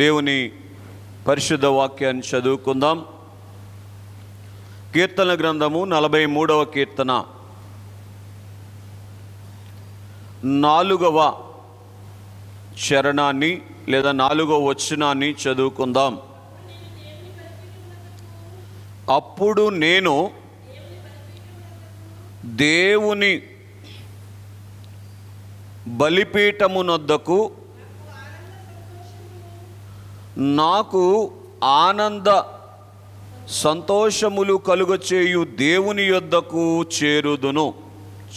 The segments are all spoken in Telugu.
దేవుని పరిశుద్ధ వాక్యాన్ని చదువుకుందాం. కీర్తన గ్రంథము 43వ కీర్తన 4వ చరణాన్ని లేదా 4వ వచనాన్ని చదువుకుందాం. అప్పుడు నేను దేవుని బలిపీఠమునొద్దకు నాకు ఆనంద సంతోషములు కలుగచేయు దేవుని యొద్దకు చేరుదును.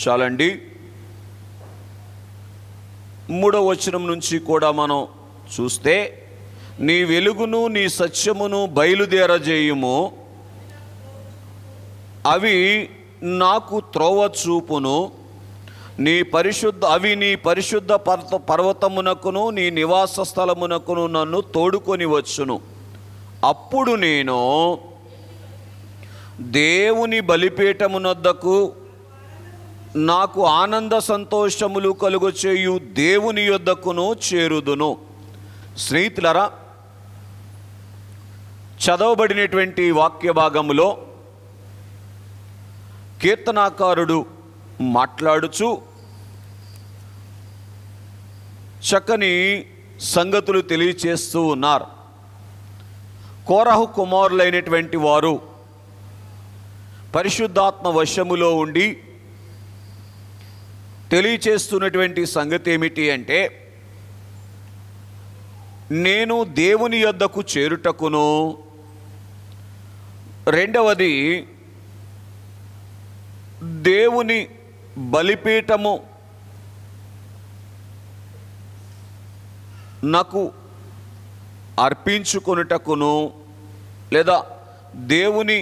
చాలండి. 3వ వచనం నుంచి కూడా మనం చూస్తే, నీ వెలుగును నీ సత్యమును బయలుదేరజేయుము, అవి నాకు త్రోవ చూపును, నీ పరిశుద్ధ పర్వతమునకును నీ నివాస స్థలమునకును నన్ను తోడుకొని వచ్చును. అప్పుడు నేను దేవుని బలిపీఠమునొద్దకు నాకు ఆనంద సంతోషములు కలుగచేయు దేవుని యొద్దకును చేరుదును. స్నేహితులారా, చదవబడినటువంటి వాక్య భాగములో కీర్తనాకారుడు మాట్లాడుచు చక్కని సంగతులు తెలియచేస్తూ ఉన్నారు. కోరహు కుమారులైనటువంటి వారు పరిశుద్ధాత్మ వశములో ఉండి తెలియచేస్తున్నటువంటి సంగతి ఏమిటి అంటే, నేను దేవుని యొద్దకు చేరుటకును, రెండవది దేవుని బలిపీఠము నాకు అర్పించుకొనుటకును, లేదా దేవుని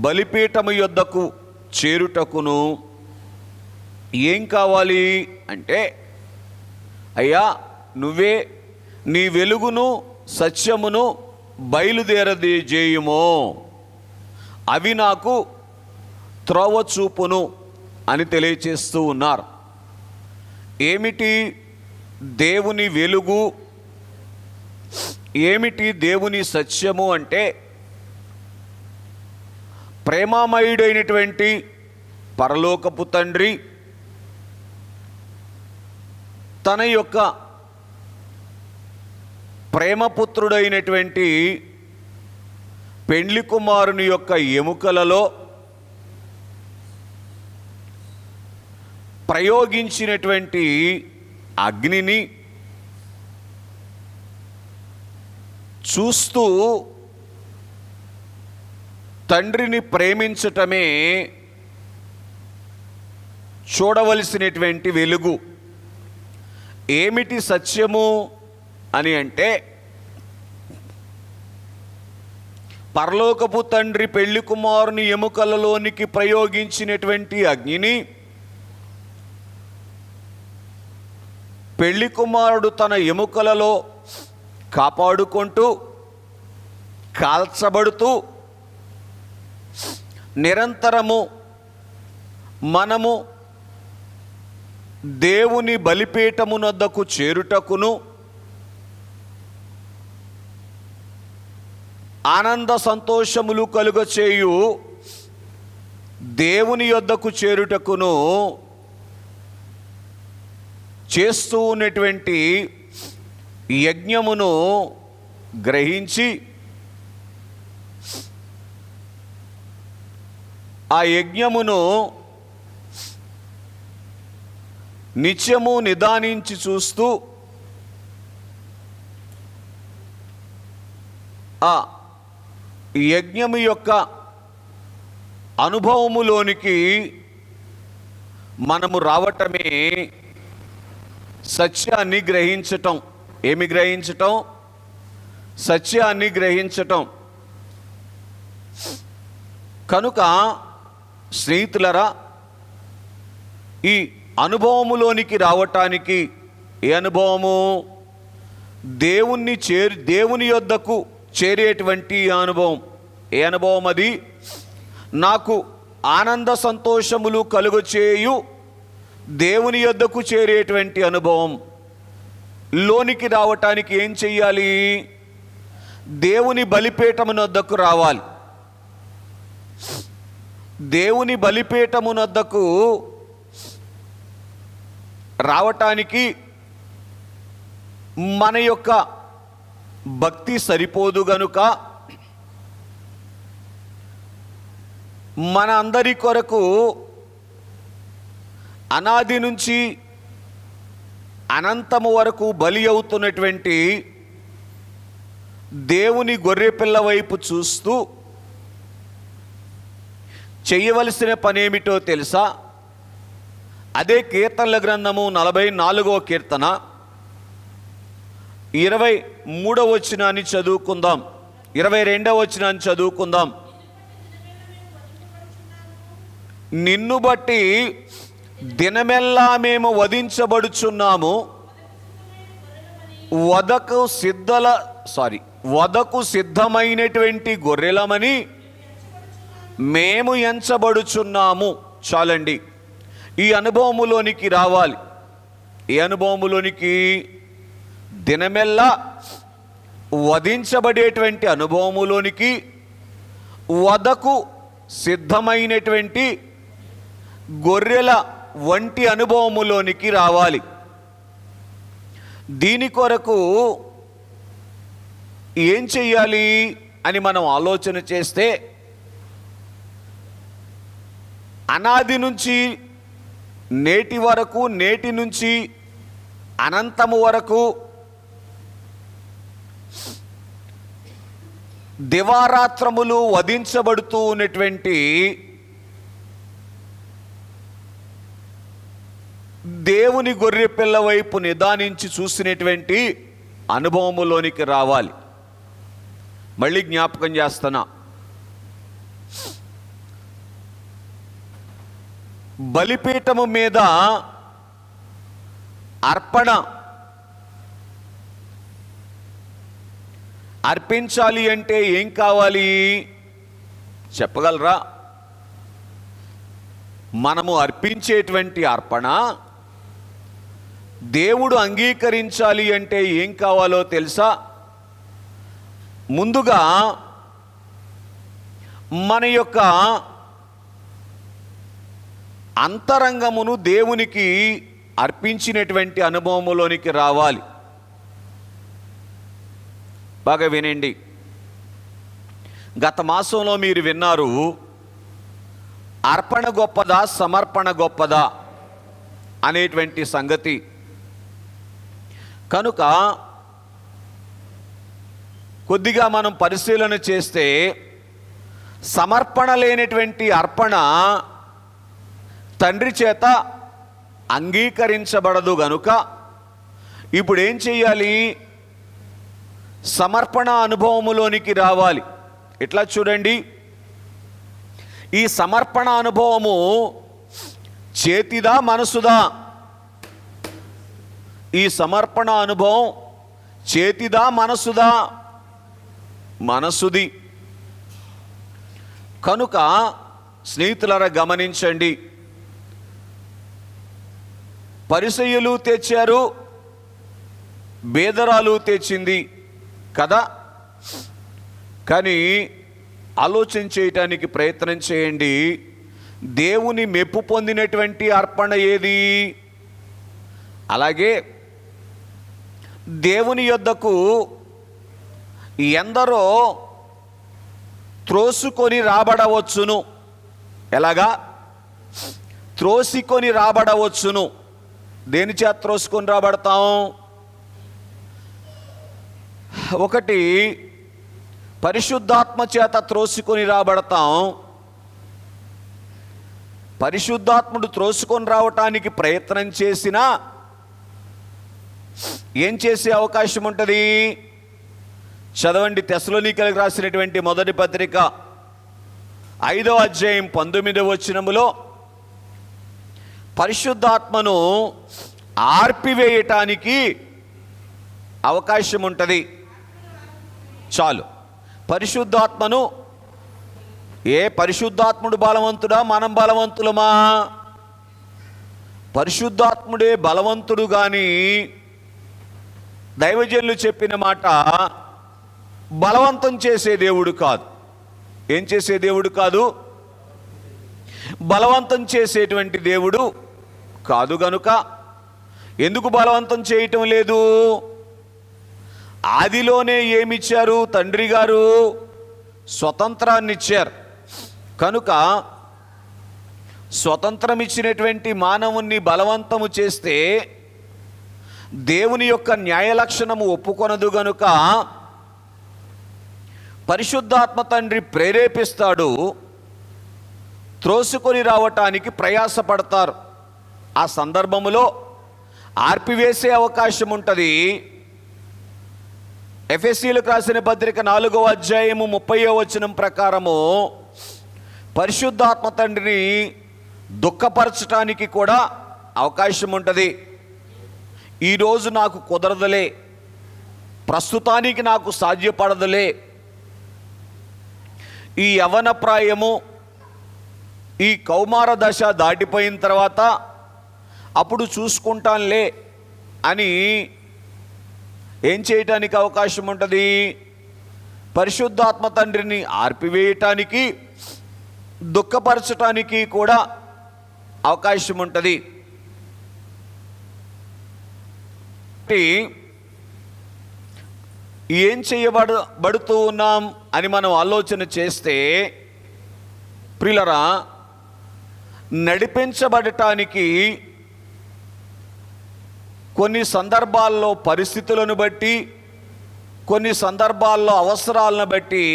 బలిపీఠము యొద్దకు చేరుటకును ఏం కావాలి అంటే, అయ్యా నువ్వే నీ వెలుగును సత్యమును బయలుదేరజేయుము, అవి నాకు త్రోవ చూపును అని తెలియచేస్తూ ఉన్నారు. ఏమిటి దేవుని వెలుగు, ఏమిటి దేవుని సత్యము అంటే, ప్రేమామయుడైనటువంటి పరలోకపు తండ్రి తన యొక్క ప్రేమపుత్రుడైనటువంటి పెండ్లి కుమారుని యొక్క ఎముకలలో ప్రయోగించినటువంటి అగ్నిని చూస్తూ తండ్రిని ప్రేమించటమే చూడవలసినటువంటి వెలుగు. ఏమిటి సత్యము అని అంటే, పరలోకపు తండ్రి పెళ్లి కుమారుని ఎముకలలోనికి ప్రయోగించినటువంటి అగ్నిని పెళ్లి కుమారుడు తన ఎముకలలో కాపాడుకుంటూ కాల్చబడుతూ నిరంతరము మనము దేవుని బలిపీఠమునొద్దకు చేరుటకును, ఆనంద సంతోషములు కలుగచేయు దేవుని యొద్దకు చేరుటకును చేస్తూ ఉన్నటువంటి యజ్ఞమును గ్రహించి, ఆ యజ్ఞమును నిత్యము నిదానించి చూస్తూ ఆ యజ్ఞము యొక్క అనుభవములోనికి మనము రావటమే సత్యాన్ని గ్రహించటం. ఏమి గ్రహించటం? సత్యాన్ని గ్రహించటం. కనుక స్నేహితులరా, ఈ అనుభవములోనికి రావటానికి, ఏ అనుభవము? దేవుని యొద్దకు చేరేటువంటి అనుభవం. ఏ అనుభవం అది? నాకు ఆనంద సంతోషములు కలుగచేయు దేవుని యొద్దకు చేరేటువంటి అనుభవం. లోనికి రావటానికి ఏం చెయ్యాలి? దేవుని బలిపీఠమునొద్దకు రావాలి. దేవుని బలిపీఠమునొద్దకు రావటానికి మన యొక్క భక్తి సరిపోదు గనుక మన అందరి కొరకు అనాది నుంచి అనంతము వరకు బలి అవుతున్నటువంటి దేవుని గొర్రెపిల్ల వైపు చూస్తూ చేయవలసిన పనేమిటో తెలుసా? అదే కీర్తనల గ్రంథము 44వ కీర్తన 23వ వచనాన్ని చదువుకుందాం, 22వ వచనాన్ని చదువుకుందాం. నిన్ను బట్టి దినమెల్లా మేము వధించబడుచున్నాము, వధకు సిద్ధమైనటువంటి గొర్రెలమని మేము ఎంచబడుచున్నాము. చాలండి, ఈ అనుభవములోనికి రావాలి. ఈ అనుభవములోనికి దినమెల్లా వధించబడేటువంటి అనుభవములోనికి, వధకు సిద్ధమైనటువంటి గొర్రెల వంటి అనుభవములోనికి రావాలి. దీని కొరకు ఏం చెయ్యాలి అని మనం ఆలోచన చేస్తే, అనాది నుంచి నేటి వరకు, నేటి నుంచి అనంతము వరకు దివారాత్రములు వధించబడుతూ ఉన్నటువంటి దేవుని గొర్రె పిల్ల వైపు నిదానించి చూసినటువంటి అనుభవములోనికి రావాలి. మళ్ళీ జ్ఞాపకం చేస్తున్నా, బలిపీఠము మీద అర్పణ అర్పించాలి అంటే ఏం కావాలి చెప్పగలరా? మనము అర్పించేటువంటి అర్పణ దేవుడు అంగీకరించాలి అంటే ఏం కావాలో తెలుసా? ముందుగా మన యొక్క అంతరంగమును దేవునికి అర్పించినటువంటి అనుభవములోనికి రావాలి. బాగా వినండి. గత మాసంలో మీరు విన్నారు, అర్పణ గొప్పదా సమర్పణ గొప్పదా అనేటువంటి సంగతి. కనుక కొద్దిగా మనం పరిశీలన చేస్తే, సమర్పణ లేనటువంటి అర్పణ తండ్రి చేత అంగీకరించబడదు గనుక ఇప్పుడు ఏం చేయాలి? సమర్పణ అనుభవములోనికి రావాలి. ఇట్లా చూడండి, ఈ సమర్పణ అనుభవము చేతిదా మనసుదా? ఈ సమర్పణ అనుభవం చేతిదా మనసుదా? మనసుది. కనుక స్నేహితులారా గమనించండి, పరిసయ్యులు తెచ్చారు, బేదరాలు తెచ్చింది కదా. కానీ ఆలోచన చేయటానికి ప్రయత్నం చేయండి, దేవుని మెప్పు పొందినటువంటి అర్పణ ఏది? అలాగే దేవుని యొద్దకు ఎందరో త్రోసుకొని రాబడవచ్చును. ఎలాగా? త్రోసికొని రాబడవచ్చును. దేని చేత త్రోసుకొని రాబడతాం? ఒకటి పరిశుద్ధాత్మ చేత త్రోసుకొని రాబడతాం. పరిశుద్ధాత్ముడు త్రోసుకొని రావటానికి ప్రయత్నం చేసినా ఏం చేసే అవకాశం ఉంటుంది? చదవండి, తెస్సలోనికీయులకు రాసినటువంటి మొదటి పత్రిక 5వ అధ్యాయం 19వ వచనములో పరిశుద్ధాత్మను ఆర్పివేయటానికి అవకాశం ఉంటుంది. చాలు. పరిశుద్ధాత్మను పరిశుద్ధాత్ముడు బలవంతుడా, మనం బలవంతులమా? పరిశుద్ధాత్ముడే బలవంతుడు. కానీ దైవజనులు చెప్పిన మాట బలవంతం చేసే దేవుడు కాదు. ఏం చేసే దేవుడు కాదు? బలవంతం చేసేటువంటి దేవుడు కాదు. గనుక ఎందుకు బలవంతం చేయటం లేదు? ఆదిలోనే ఏమిచ్చారు? తండ్రి గారు స్వతంత్రాన్ని ఇచ్చారు. కనుక స్వతంత్రం ఇచ్చినటువంటి మానవుణ్ణి బలవంతము చేస్తే దేవుని యొక్క న్యాయ లక్షణము ఒప్పుకొనదు. గనుక పరిశుద్ధాత్మ తండ్రి ప్రేరేపిస్తాడు, త్రోసుకొని రావటానికి ప్రయాసపడతారు. ఆ సందర్భములో ఆర్పివేసే అవకాశం ఉంటుంది. ఎఫెసీలకు రాసిన పత్రిక 4వ అధ్యాయము 30వ వచనం ప్రకారము పరిశుద్ధాత్మ తండ్రిని దుఃఖపరచటానికి కూడా అవకాశం ఉంటుంది. ఈరోజు నాకు కుదరదులే, ప్రస్తుతానికి నాకు సాధ్యపడదులే, ఈ యవ్వన ప్రాయము, ఈ కౌమార దశ దాటిపోయిన తర్వాత అప్పుడు చూసుకుంటానులే అని ఏం చేయటానికి అవకాశం ఉంటుంది? పరిశుద్ధాత్మ తండ్రిని ఆర్పివేయటానికి, దుఃఖపరచటానికి కూడా అవకాశం ఉంటుంది. ఏం చేయబడుతూ ఉన్నాం అని మనం ఆలోచన చేస్తే ప్రియులరా, నడిపించబడటానికి కొన్ని సందర్భాల్లో పరిస్థితులను బట్టి, కొన్ని సందర్భాల్లో అవసరాలను బట్టి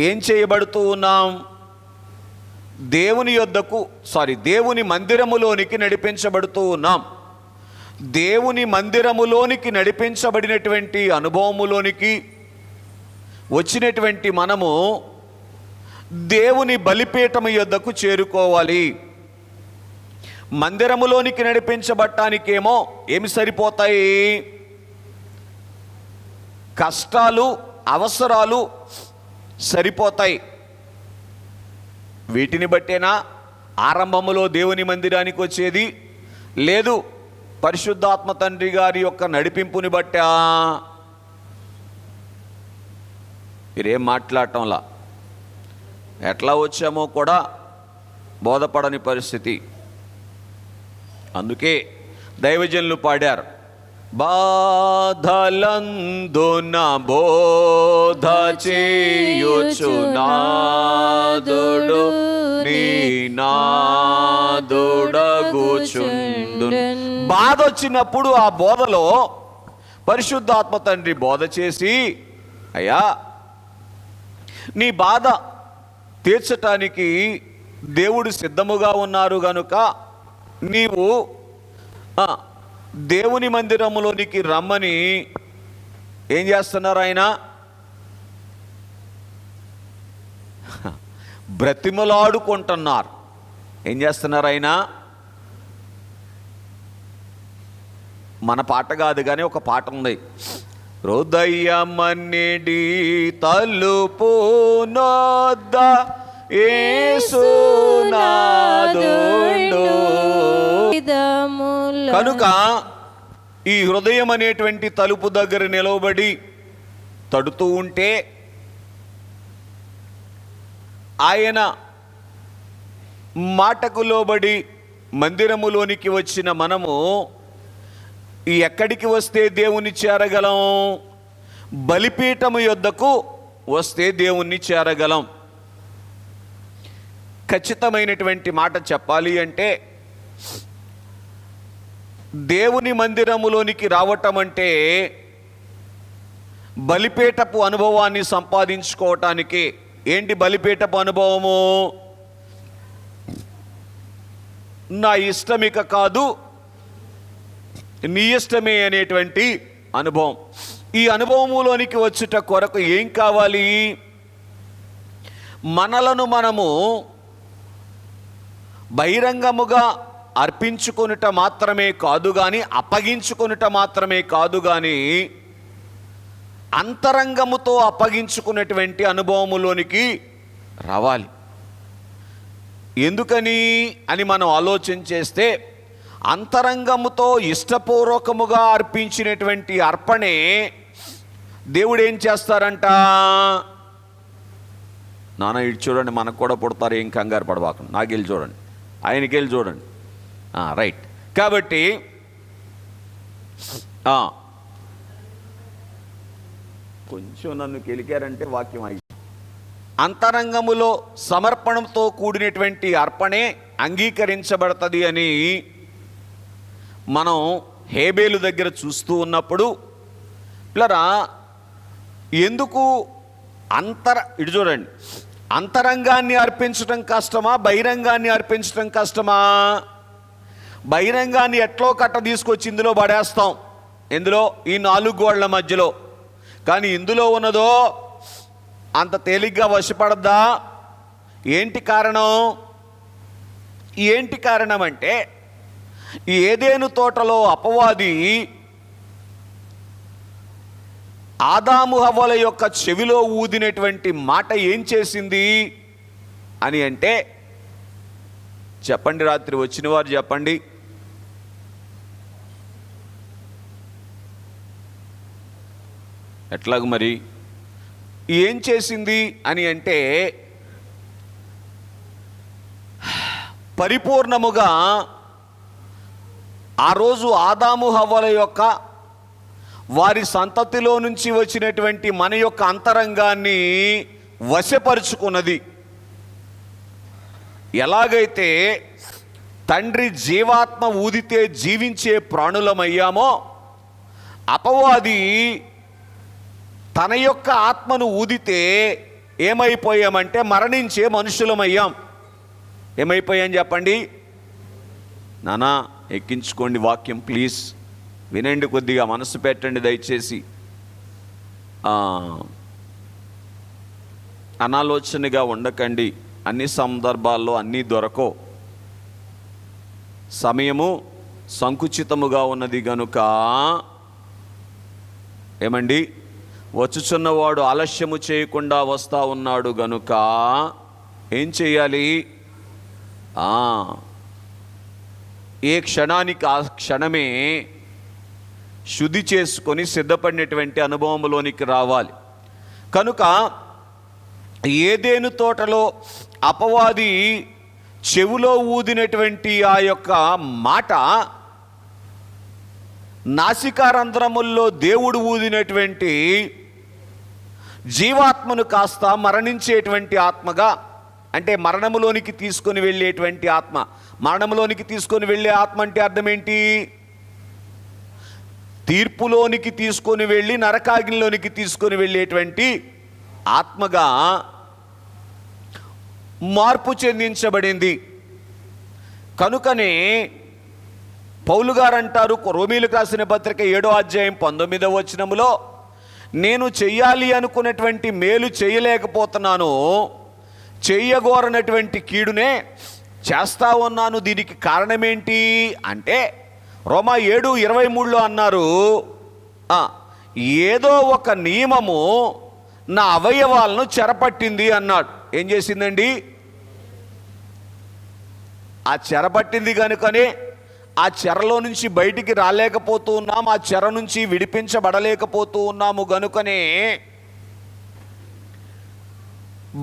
ఏం చేయబడుతూ ఉన్నాం? దేవుని మందిరములోనికి నడిపించబడుతూ ఉన్నాం. దేవుని మందిరములోనికి నడిపించబడినటువంటి అనుభవములోనికి వచ్చినటువంటి మనము దేవుని బలిపీఠము యొద్దకు చేరుకోవాలి. మందిరములోనికి నడిపించబడటానికేమో ఏమి సరిపోతాయి? కష్టాలు, అవసరాలు సరిపోతాయి. వీటిని బట్టేనా ఆరంభములో దేవుని మందిరానికి వచ్చేది? లేదు, పరిశుద్ధాత్మ తండ్రి గారి యొక్క నడిపింపుని బట్టా. మీరేం మాట్లాడటంలా, ఎట్లా వచ్చామో కూడా బోధపడని పరిస్థితి. అందుకే దైవజనులు పాడారు, బాధలందున బోధ చేయుచు నాదుడు నీ నాదుడగుచుండు. బాధ వచ్చినప్పుడు ఆ బోధలో పరిశుద్ధాత్మ తండ్రి బోధ చేసి, అయ్యా నీ బాధ తీర్చటానికి దేవుడు సిద్ధముగా ఉన్నారు గనుక నీవు దేవుని మందిరములోనికి రమ్మని ఏం చేస్తున్నారు? ఆయన బ్రతిమలాడుకుంటున్నారు. ఏం చేస్తున్నారు? ఆయన మన పాట కాదు కానీ ఒక పాట ఉంది, హృదయమన్నిడి తలుపు నొద్ద యేసునాథుడు. కనుక ఈ హృదయం అనేటువంటి తలుపు దగ్గర నిలవబడి తడుతూ ఉంటే ఆయన మాటకు లోబడి మందిరములోనికి వచ్చిన మనము ఎక్కడికి వస్తే దేవుని చేరగలం? బలిపీఠము యొద్దకు వస్తే దేవుణ్ణి చేరగలం. ఖచ్చితమైనటువంటి మాట చెప్పాలి అంటే దేవుని మందిరములోనికి రావటం అంటే బలిపీఠపు అనుభవాన్ని సంపాదించుకోవటానికి. ఏంటి బలిపీఠపు అనుభవము? నా ఇష్టమిక కాదు, నీ ఇష్టమే అనేటువంటి అనుభవం. ఈ అనుభవములోనికి వచ్చుట కొరకు ఏం కావాలి? మనలను మనము బహిరంగముగా అర్పించుకొనుట మాత్రమే కాదు కానీ, అప్పగించుకొనుట మాత్రమే కాదు కానీ, అంతరంగముతో అప్పగించుకున్నటువంటి అనుభవములోనికి రావాలి. ఎందుకని అని మనం ఆలోచన చేస్తే అంతరంగముతో ఇష్టపూర్వకముగా అర్పించినటువంటి అర్పణే దేవుడు ఏం చేస్తారంట? నాన్న ఇటు చూడండి, మనకు కూడా పుడతారు, ఏం కంగారు పడబాకండి, నాకెళ్ళి చూడండి, ఆయనకెళ్ళి చూడండి. రైట్. కాబట్టి కొంచెం నన్ను కెలికారంటే వాక్యం అయి అంతరంగములో సమర్పణంతో కూడినటువంటి అర్పణే అంగీకరించబడుతుంది అని మనం హేబేలు దగ్గర చూస్తూ ఉన్నప్పుడు, పిల్లరా ఎందుకు ఇటు చూడండి, అంతరంగాన్ని అర్పించడం కష్టమా, బహిరంగాన్ని అర్పించడం కష్టమా? బహిరంగాన్ని ఎట్లో కట్ట తీసుకొచ్చి ఇందులో పడేస్తాం, ఇందులో ఈ 4 గోడల మధ్యలో. కానీ ఇందులో ఉన్నదో అంత తేలిగ్గా వశపడద్దా? ఏంటి కారణం? అంటే ఈ ఏదెను తోటలో అపవాది ఆదాము హవ్వల యొక్క చెవిలో ఊదినటువంటి మాట ఏం చేసింది అని అంటే, చెప్పండి, రాత్రి వచ్చిన వారు చెప్పండి. ఎట్లాగ మరి ఏం చేసింది అని అంటే, పరిపూర్ణముగా ఆ రోజు ఆదాము హవ్వల యొక్క వారి సంతతిలో నుంచి వచ్చినటువంటి మన యొక్క అంతరంగాన్ని వశపరుచుకున్నది. ఎలాగైతే తండ్రి జీవాత్మ ఊదితే జీవించే ప్రాణులమయ్యామో, అపవాది తన యొక్క ఆత్మను ఊదితే ఏమైపోయామంటే మరణించే మనుషులమయ్యాం. ఏమైపోయాం చెప్పండి నానా? ఎక్కించుకోండి వాక్యం ప్లీజ్, వినండి, కొద్దిగా మనసు పెట్టండి దయచేసి. అనాలోచనగా ఉండకండి. అన్ని సందర్భాల్లో అన్నీ దొరకవు. సమయము సంకుచితముగా ఉన్నది గనుక ఏమండి, వచ్చుచున్నవాడు ఆలస్యము చేయకుండా వస్తూ ఉన్నాడు గనుక ఏం చేయాలి? ఏ క్షణానికి ఆ క్షణమే శుద్ధి చేసుకొని సిద్ధపడినటువంటి అనుభవంలోనికి రావాలి. కనుక ఏదెను తోటలో అపవాది చెవులో ఊదినటువంటి ఆ యొక్క మాట నాసికారంధ్రముల్లో దేవుడు ఊదినటువంటి జీవాత్మను కాస్త మరణించేటువంటి ఆత్మగా, అంటే మరణములోనికి తీసుకొని వెళ్ళేటువంటి ఆత్మ. మరణంలోనికి తీసుకొని వెళ్ళే ఆత్మ అంటే అర్థం ఏంటి? తీర్పులోనికి తీసుకొని వెళ్ళి నరకాగ్నిలోనికి తీసుకొని వెళ్ళేటువంటి ఆత్మగా మార్పు చెందించబడింది. కనుకనే పౌలు గారు అంటారు, రోమీలకు రాసిన పత్రిక 7వ అధ్యాయం 19వ వచనములో, నేను చెయ్యాలి అనుకున్నటువంటి మేలు చేయలేకపోతున్నాను, చెయ్యగోరనటువంటి కీడునే చేస్తా ఉన్నాను. దీనికి కారణమేంటి అంటే రోమా 7:23లో అన్నారు, ఏదో ఒక నియమము నా అవయవాలను చెరపట్టింది అన్నాడు. ఏం చేసిందండి? ఆ చెరపట్టింది కనుకనే ఆ చెరలో నుంచి బయటికి రాలేకపోతూ ఉన్నాం, ఆ చెర నుంచి విడిపించబడలేకపోతూ ఉన్నాము. గనుకనే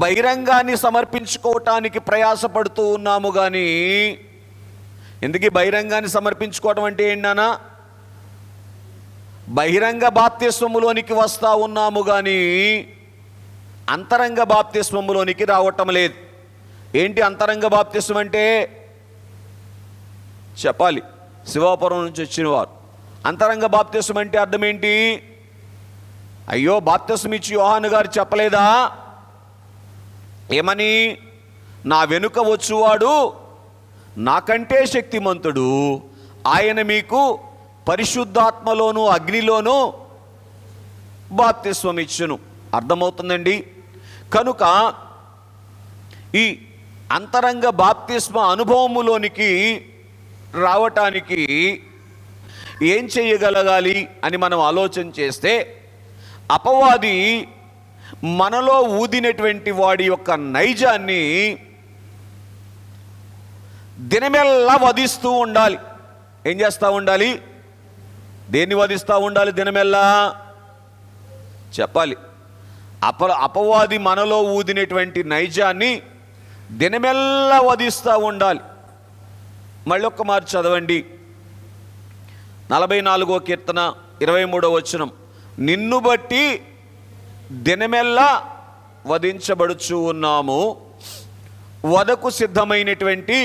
బహిరంగాన్ని సమర్పించుకోవటానికి ప్రయాసపడుతూ ఉన్నాము. కానీ ఎందుకు బహిరంగాన్ని సమర్పించుకోవటం అంటే ఏంటన్నా? బహిరంగ బాప్తిస్మములోనికి వస్తూ ఉన్నాము కానీ అంతరంగ బాప్తిస్మములోనికి రావటం లేదు. ఏంటి అంతరంగ బాప్తిస్మం అంటే? చెప్పాలి, శివాపురం నుంచి వచ్చిన వారు. అంతరంగ బాప్తిస్మం అంటే అర్థం ఏంటి? అయ్యో, బాప్తిస్మం ఇచ్చి యోహాను గారు చెప్పలేదా? ఏమని? నా వెనుక వచ్చువాడు నాకంటే శక్తిమంతుడు, ఆయన మీకు పరిశుద్ధాత్మలోను అగ్నిలోను బాప్తిస్మం ఇచ్చును. అర్థమవుతుందండి? కనుక ఈ అంతరంగ బాప్తిస్మ అనుభవములోనికి రావటానికి ఏం చేయగలగాలి అని మనం ఆలోచన చేస్తే, అపవాది మనలో ఊదినటువంటి వాడి యొక్క నైజాన్ని దినమెల్లా వధిస్తూ ఉండాలి. ఏం చేస్తూ ఉండాలి? దేన్ని వధిస్తూ ఉండాలి? దినమెల్లా చెప్పాలి. అపవాది మనలో ఊదినటువంటి నైజాన్ని దినమెల్లా వధిస్తూ ఉండాలి. మళ్ళీ ఒక్క మారు చదవండి. 44వ కీర్తన 23వ వచనం. నిన్ను బట్టి దినమెల్లా వధించబడుచు ఉన్నాము, వధకు సిద్ధమైనటువంటి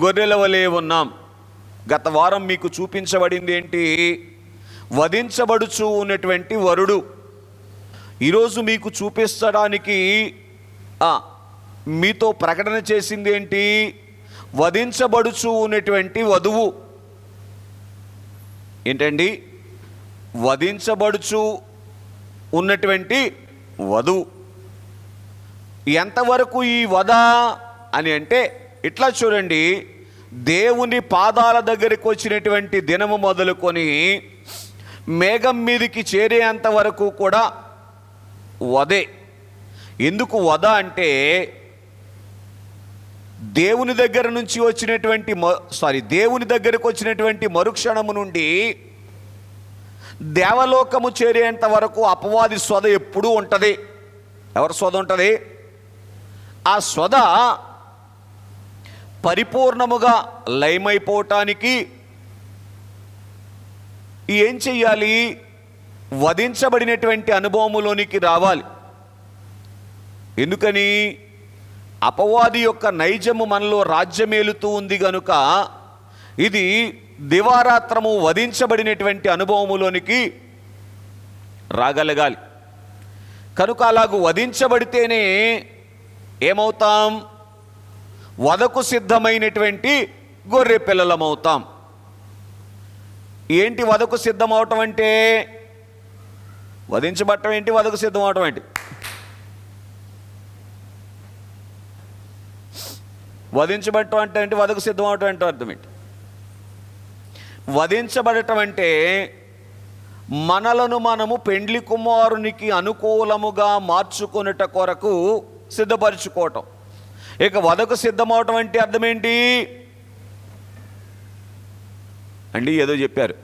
గొర్రెల వలె ఉన్నాం. గత వారం మీకు చూపించబడింది ఏంటి? వధించబడుచు ఉన్నటువంటి వరుడు. ఈరోజు మీకు చూపించడానికి మీతో ప్రకటన చేసింది ఏంటి? వధించబడుచు ఉన్నటువంటి వధువు. ఏంటండి? వధించబడుచు ఉన్నటువంటి వధువు. ఎంతవరకు ఈ వధ అని అంటే ఇట్లా చూడండి, దేవుని పాదాల దగ్గరికి వచ్చినటువంటి దినము మొదలుకొని మేఘం మీదికి చేరేంత వరకు కూడా వధే. ఎందుకు వధ అంటే దేవుని దగ్గర నుంచి వచ్చినటువంటి దేవుని దగ్గరకు వచ్చినటువంటి మరుక్షణము నుండి దేవలోకము చేరేంత వరకు అపవాది స్వధ ఎప్పుడూ ఉంటుంది. ఎవరి స్వధ ఉంటుంది? ఆ స్వధ పరిపూర్ణముగా లయమైపోవటానికి ఏం చెయ్యాలి? వధించబడినటువంటి అనుభవములోనికి రావాలి. ఎందుకని? అపవాది యొక్క నైజము మనలో రాజ్యమేలుతూ ఉంది గనుక ఇది దివారాత్రము వధించబడినటువంటి అనుభవములోనికి రాగలగాలి. కనుక అలాగూ వధించబడితేనే ఏమవుతాం? వధకు సిద్ధమైనటువంటి గొర్రె పిల్లలమవుతాం. ఏంటి వధకు సిద్ధమవటం అంటే? వధించబడటం ఏంటి? వధకు సిద్ధం అవటం ఏంటి? వధించబడటం అంటే ఏంటి? వధకు సిద్ధం అవటం అంటే అర్థం ఏంటి? వధించబడటం అంటే మనలను మనము పెండ్లి కుమారునికి అనుకూలముగా మార్చుకొనుట కొరకు సిద్ధపరచుకోవటం. ఇక వధకు సిద్ధమవటం అంటే అర్థం ఏంటి అండి? ఏదో చెప్పారు.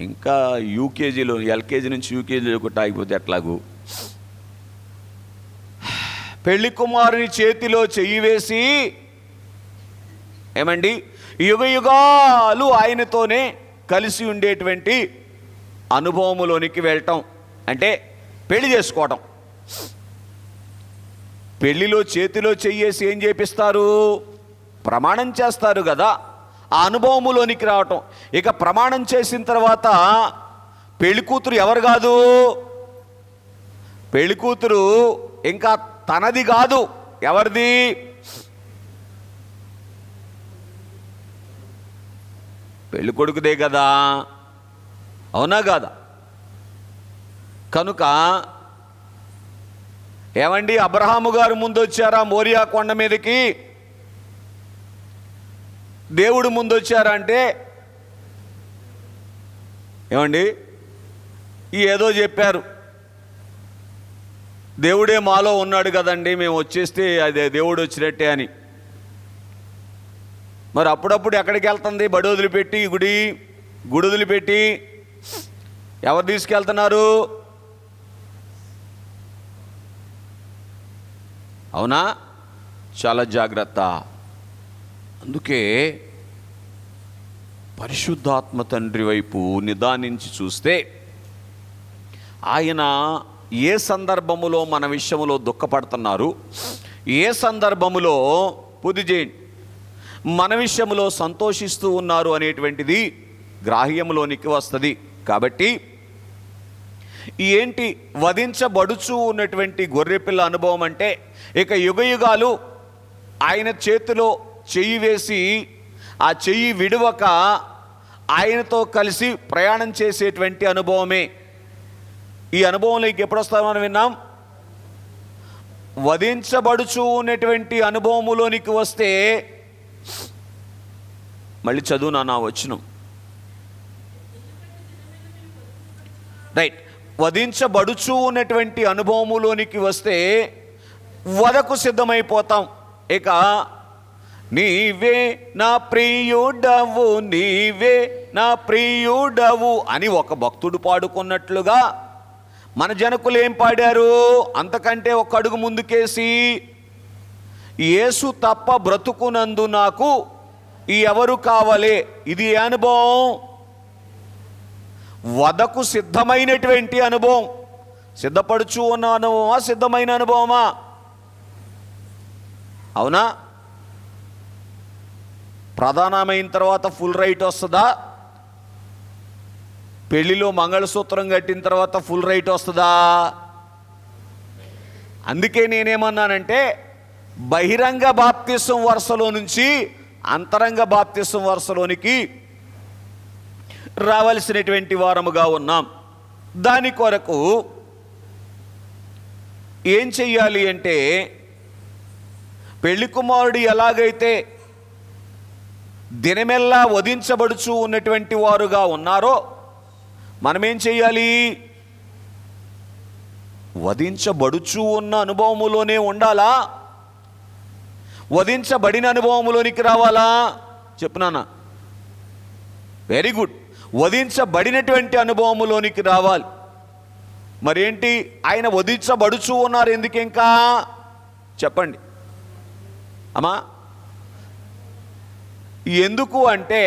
ఇంకా యూకేజీలో, ఎల్కేజీ నుంచి యూకేజీలో కూడా ఆగిపోతే ఎట్లాగూ? పెళ్లి కుమారుని చేతిలో చెయ్యి వేసి ఏమండి యుగ యుగాలు ఆయనతోనే కలిసి ఉండేటువంటి అనుభవములోనికి వెళ్ళటం అంటే పెళ్లి చేసుకోవటం. పెళ్లిలో చేతిలో చెయ్యేసి ఏం చేపిస్తారు? ప్రమాణం చేస్తారు కదా. ఆ అనుభవములోనికి రావటం. ఇక ప్రమాణం చేసిన తర్వాత పెళ్లి కూతురు ఎవరు కాదు? పెళ్లి కూతురు ఇంకా తనది కాదు. ఎవరిది? పెళ్లి కొడుకుదే కదా. అవునా కాదా? కనుక ఏమండి, అబ్రహాము గారు ముందు వచ్చారా మోరియా కొండ మీదకి? దేవుడు ముందు వచ్చారా అంటే ఏమండి ఏదో చెప్పారు. దేవుడే మాలో ఉన్నాడు కదండి, మేము వచ్చేస్తే అదే దేవుడు వచ్చినట్టే అని. మరి అప్పుడప్పుడు ఎక్కడికి వెళ్తుంది? బడి వదిలిపెట్టి, గుడి వదిలిపెట్టి ఎవరు తీసుకెళ్తున్నారు? అవునా? చాలా జాగ్రత్త. అందుకే పరిశుద్ధాత్మ తండ్రి వైపు నిదానించి చూస్తే ఆయన ఏ సందర్భములో మన విషయములో దుఃఖపడుతున్నారు, ఏ సందర్భములో మన విషయంలో సంతోషిస్తూ ఉన్నారు అనేటువంటిది గ్రాహ్యంలోనికి వస్తుంది. కాబట్టి ఏంటి వధించబడుచు ఉన్నటువంటి గొర్రెపిల్ల అనుభవం అంటే ఇక యుగయుగాలు ఆయన చేతిలో చెయ్యి వేసి ఆ చెయ్యి విడవక ఆయనతో కలిసి ప్రయాణం చేసేటువంటి అనుభవమే. ఈ అనుభవంలోకి ఎప్పుడు వస్తామని విన్నాం? వధించబడుచు ఉన్నటువంటి అనుభవములోనికి వస్తే మళ్ళీ చదువు నా వచనం. రైట్. వధించబడుచు ఉన్నటువంటి అనుభవములోనికి వస్తే వధకు సిద్ధమైపోతాం. ఇక నీవే నా ప్రియుడవు, నీవే నా ప్రియుడవు అని ఒక భక్తుడు పాడుకున్నట్లుగా మన జనకులు ఏం పాడారు? అంతకంటే ఒక అడుగు ముందుకేసి, యేసు తప్ప బ్రతుకునందు నాకు ఎవరు కావాలి. ఇది ఏ అనుభవం? వదకు సిద్ధమైనటువంటి అనుభవం. సిద్ధపడుచు ఉన్న అనుభవమా, సిద్ధమైన అనుభవమా? అవునా? ప్రధానమైన తర్వాత ఫుల్ రైట్ వస్తుందా? పెళ్లిలో మంగళసూత్రం కట్టిన తర్వాత ఫుల్ రైట్ వస్తుందా? అందుకే నేనేమన్నానంటే, బహిరంగ బాప్తిసం వరుసలో నుంచి అంతరంగ బాప్తిసం వరుసలోనికి రావలసినటువంటి వారముగా ఉన్నాం. దాని కొరకు ఏం చెయ్యాలి అంటే, పెళ్లి కుమారుడు ఎలాగైతే దినమెల్లా వధించబడుచు ఉన్నటువంటి వారుగా ఉన్నారో, మనమేం చెయ్యాలి? వధించబడుచు ఉన్న అనుభవములోనే ఉండాలా? వధించబడిన అనుభవములోనికి రావాలా? చెప్పునానా? Very good. వధించబడినటువంటి అనుభవములోనికి రావాలి. మరేంటి? ఆయన వధించబడుచు ఉన్నారు. ఎందుకు ఇంకా చెప్పండి అమ్మా? ఎందుకు అంటే,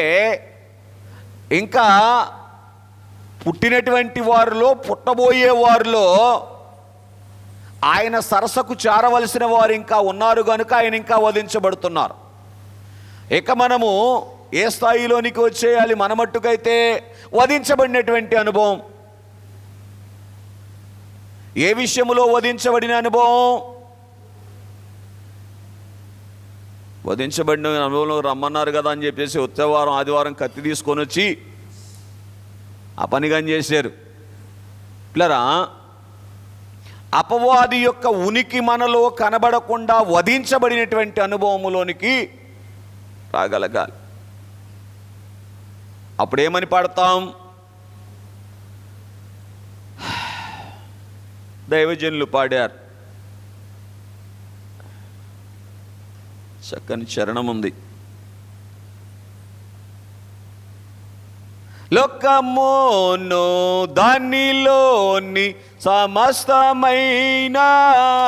ఇంకా పుట్టినటువంటి వారిలో, పుట్టబోయే వారిలో ఆయన సరసకు చేరవలసిన వారు ఇంకా ఉన్నారు కనుక ఆయన ఇంకా వధించబడుతున్నారు. ఇక మనము ఏ స్థాయిలోనికి వచ్చేయాలి? మన మట్టుకైతే వధించబడినటువంటి అనుభవం. ఏ విషయంలో వధించబడిన అనుభవం? వధించబడిన అనుభవంలో రమ్మన్నారు కదా అని చెప్పేసి ఉత్సవారం ఆదివారం కత్తి తీసుకొని వచ్చి ఆ పనిగా చేశారు. ఇట్లరా అపవాది యొక్క ఉనికి మనలో కనబడకుండా వధించబడినటువంటి అనుభవములోనికి రాగలగాలి. అప్పుడేమని పాడతాం? దైవజనులు పాడారు, చక్కని చరణం ఉంది. లోకమును దానిలోని సమస్తమైన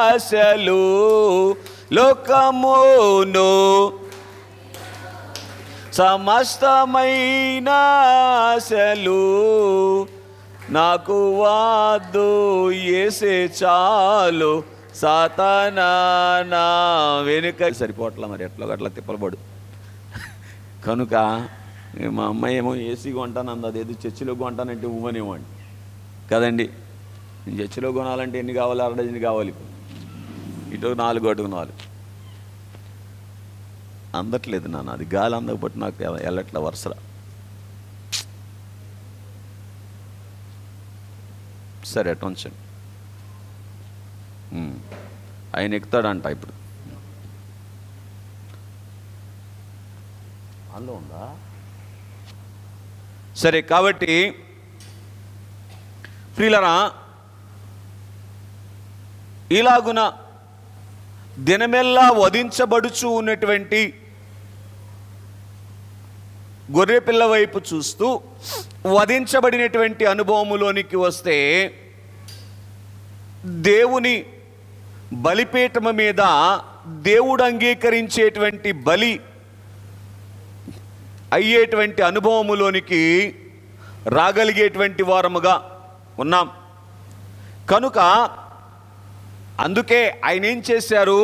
ఆశలు, లోకమును సమస్తమైన ఆశలు నాకు వాదు యేసే చాలు, సాతానా నా వెనుక సరిపోట్ల. మరి ఎట్లా అట్లా తిప్పలబడు కనుక మా అమ్మాయి ఏమో ఏసీ కొంటాను అంది, అదేదో చర్చిలో కొంటానంటే ఊమనేవ్వండి కదండి. చర్చిలో కొనాలంటే ఎన్ని కావాలి? 6 డజన్ కావాలి. ఇటు 4 అటుకు 4 అందట్లేదు నాన్న. అది గాలి అందకపోతే నాకు వెళ్ళట్ల వరుసరా. సరే అటు ఉంచండి. ఆయన ఎక్కుతాడంట ఇప్పుడు. అందులో ఉందా? సరే, కాబట్టి ప్రియులరా, ఇలాగున దినమెల్లా వధించబడుచు ఉన్నటువంటి గొర్రెపిల్ల వైపు చూస్తూ వధించబడినటువంటి అనుభవములోనికి వస్తే, దేవుని బలిపీఠము మీద దేవుడు అంగీకరించేటువంటి బలి అయ్యేటువంటి అనుభవములోనికి రాగలిగేటువంటి వారముగా ఉన్నాం కనుక, అందుకే ఆయన ఏం చేశారు?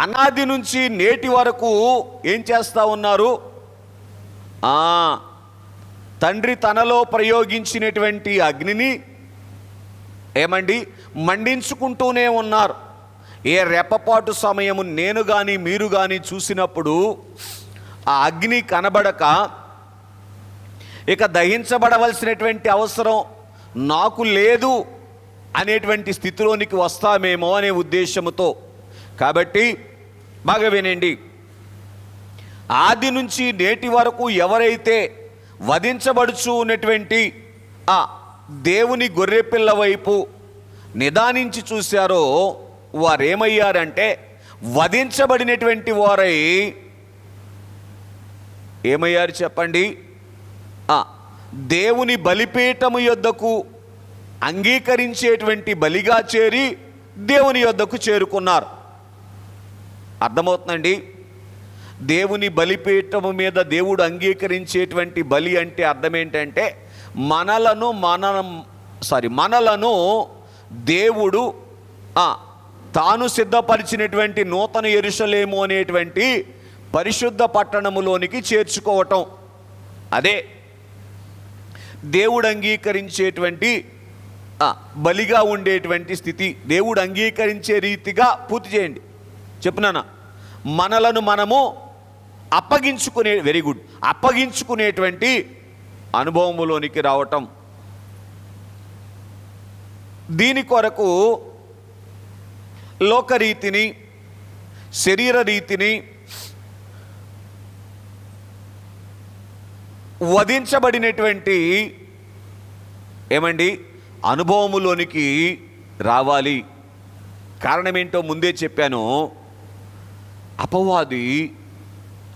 అనాది నుంచి నేటి వరకు ఏం చేస్తూ ఉన్నారు? తండ్రి తనలో ప్రయోగించినటువంటి అగ్నిని ఏమండి మండించుకుంటూనే ఉన్నారు. ఏ రెప్పపాటు సమయము నేను కానీ మీరు కానీ చూసినప్పుడు ఆ అగ్ని కనబడక, ఇక దహించబడవలసినటువంటి అవసరం నాకు లేదు అనేటువంటి స్థితిలోనికి వస్తామేమో అనే ఉద్దేశంతో. కాబట్టి బాగా వినండి, ఆది నుంచి నేటి వరకు ఎవరైతే వధించబడుచు ఉన్నటువంటి ఆ దేవుని గొర్రెపిల్ల వైపు నిదానించి చూశారో వారేమయ్యారంటే వధించబడినటువంటి వారై ఏమయ్యారు చెప్పండి? దేవుని బలిపీఠము యొద్దకు అంగీకరించేటువంటి బలిగా చేరి దేవుని యొద్దకు చేరుకున్నారు. అర్థమవుతుందండి? దేవుని బలిపీఠము మీద దేవుడు అంగీకరించేటువంటి బలి అంటే అర్థం ఏంటంటే మనలను దేవుడు తాను సిద్ధపరిచినటువంటి నూతన యెరూషలేము అనేటువంటి పరిశుద్ధ పట్టణములోనికి చేర్చుకోవటం. అదే దేవుడు అంగీకరించేటువంటి బలిగా ఉండేటువంటి స్థితి. దేవుడు అంగీకరించే రీతిగా పూర్తి చేయండి. చెప్పునానా, మనలను మనము అప్పగించుకునేటువంటి అనుభవములోనికి రావటం. దీని కొరకు లోకరీతిని, శరీర రీతిని, వధించబడినటువంటి అనుభవములోనికి రావాలి. కారణమేంటో ముందే చెప్పాను. అపవాది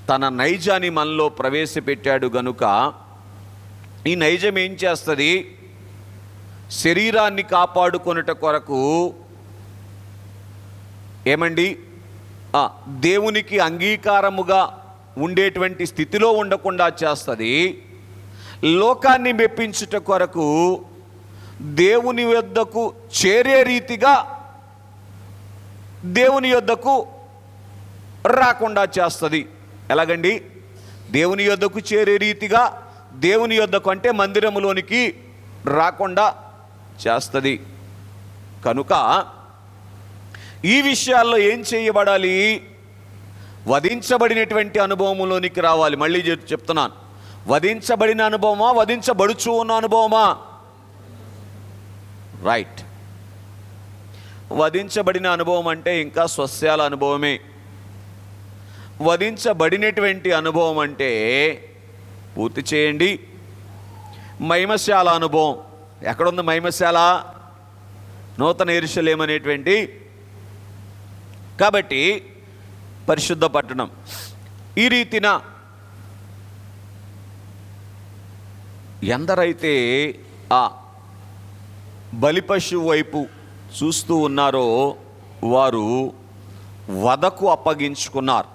తన నైజాన్ని మనలో ప్రవేశపెట్టాడు గనుక ఈ నైజం ఏం చేస్తుంది? శరీరాన్ని కాపాడుకొనుట కొరకు దేవునికి అంగీకారముగా ఉండేటువంటి స్థితిలో ఉండకుండా చేస్తుంది. లోకాన్ని మెప్పించుట కొరకు దేవుని యొద్దకు చేరే రీతిగా దేవుని యొద్దకు రాకుండా చేస్తుంది. ఎలాగండి? దేవుని యొద్దకు చేరే రీతిగా దేవుని యొద్దకు అంటే మందిరములోనికి రాకుండా చేస్తుంది. కనుక ఈ విషయాల్లో ఏం చేయబడాలి? వధించబడినటువంటి అనుభవంలోనికి రావాలి. మళ్ళీ చెప్తున్నాను, వధించబడిన అనుభవమా, వధించబడుచు ఉన్న అనుభవమా? రైట్. వధించబడిన అనుభవం అంటే ఇంకా స్వస్యాల అనుభవమే. వధించబడినటువంటి అనుభవం అంటే పూర్తి చేయండి, మహిమశాల అనుభవం. ఎక్కడుంది మహిమశాల? నూతన యెరూషలేము అనేటువంటి. కాబట్టి పరిశుద్ధ పట్టణం. ఈ రీతిన ఎందరైతే ఆ బలిపశువు వైపు చూస్తూ ఉన్నారో వారు వధకు అప్పగించుకున్నారు.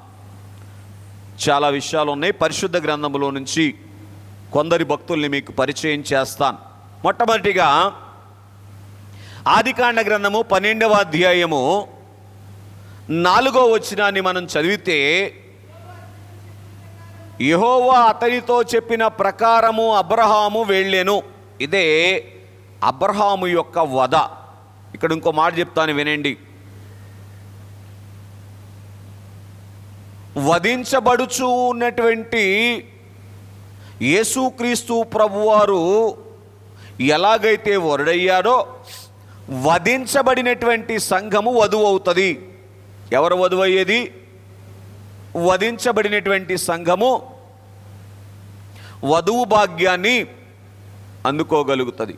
చాలా విషయాలు ఉన్నాయి. పరిశుద్ధ గ్రంథములో నుంచి కొందరి భక్తుల్ని మీకు పరిచయం చేస్తాను. మొట్టమొదటిగా ఆదికాండ గ్రంథము 12వ అధ్యాయము 4వ వచనాన్ని మనం చదివితే, యెహోవా అతనితో చెప్పిన ప్రకారము అబ్రహాము వెళ్ళెను. ఇదే అబ్రహాము యొక్క వధ. ఇక్కడ ఇంకో మాట చెప్తాను, వినండి. వధించబడుచు ఉన్నటువంటి యేసుక్రీస్తు ప్రభువారు ఎలాగైతే వరుడయ్యారో వధించబడినటువంటి సంఘము వధువు అవుతుంది. ఎవరు వధువు అయ్యేది? వధించబడినటువంటి సంఘము వధువు భాగ్యాన్ని అందుకోగలుగుతుంది.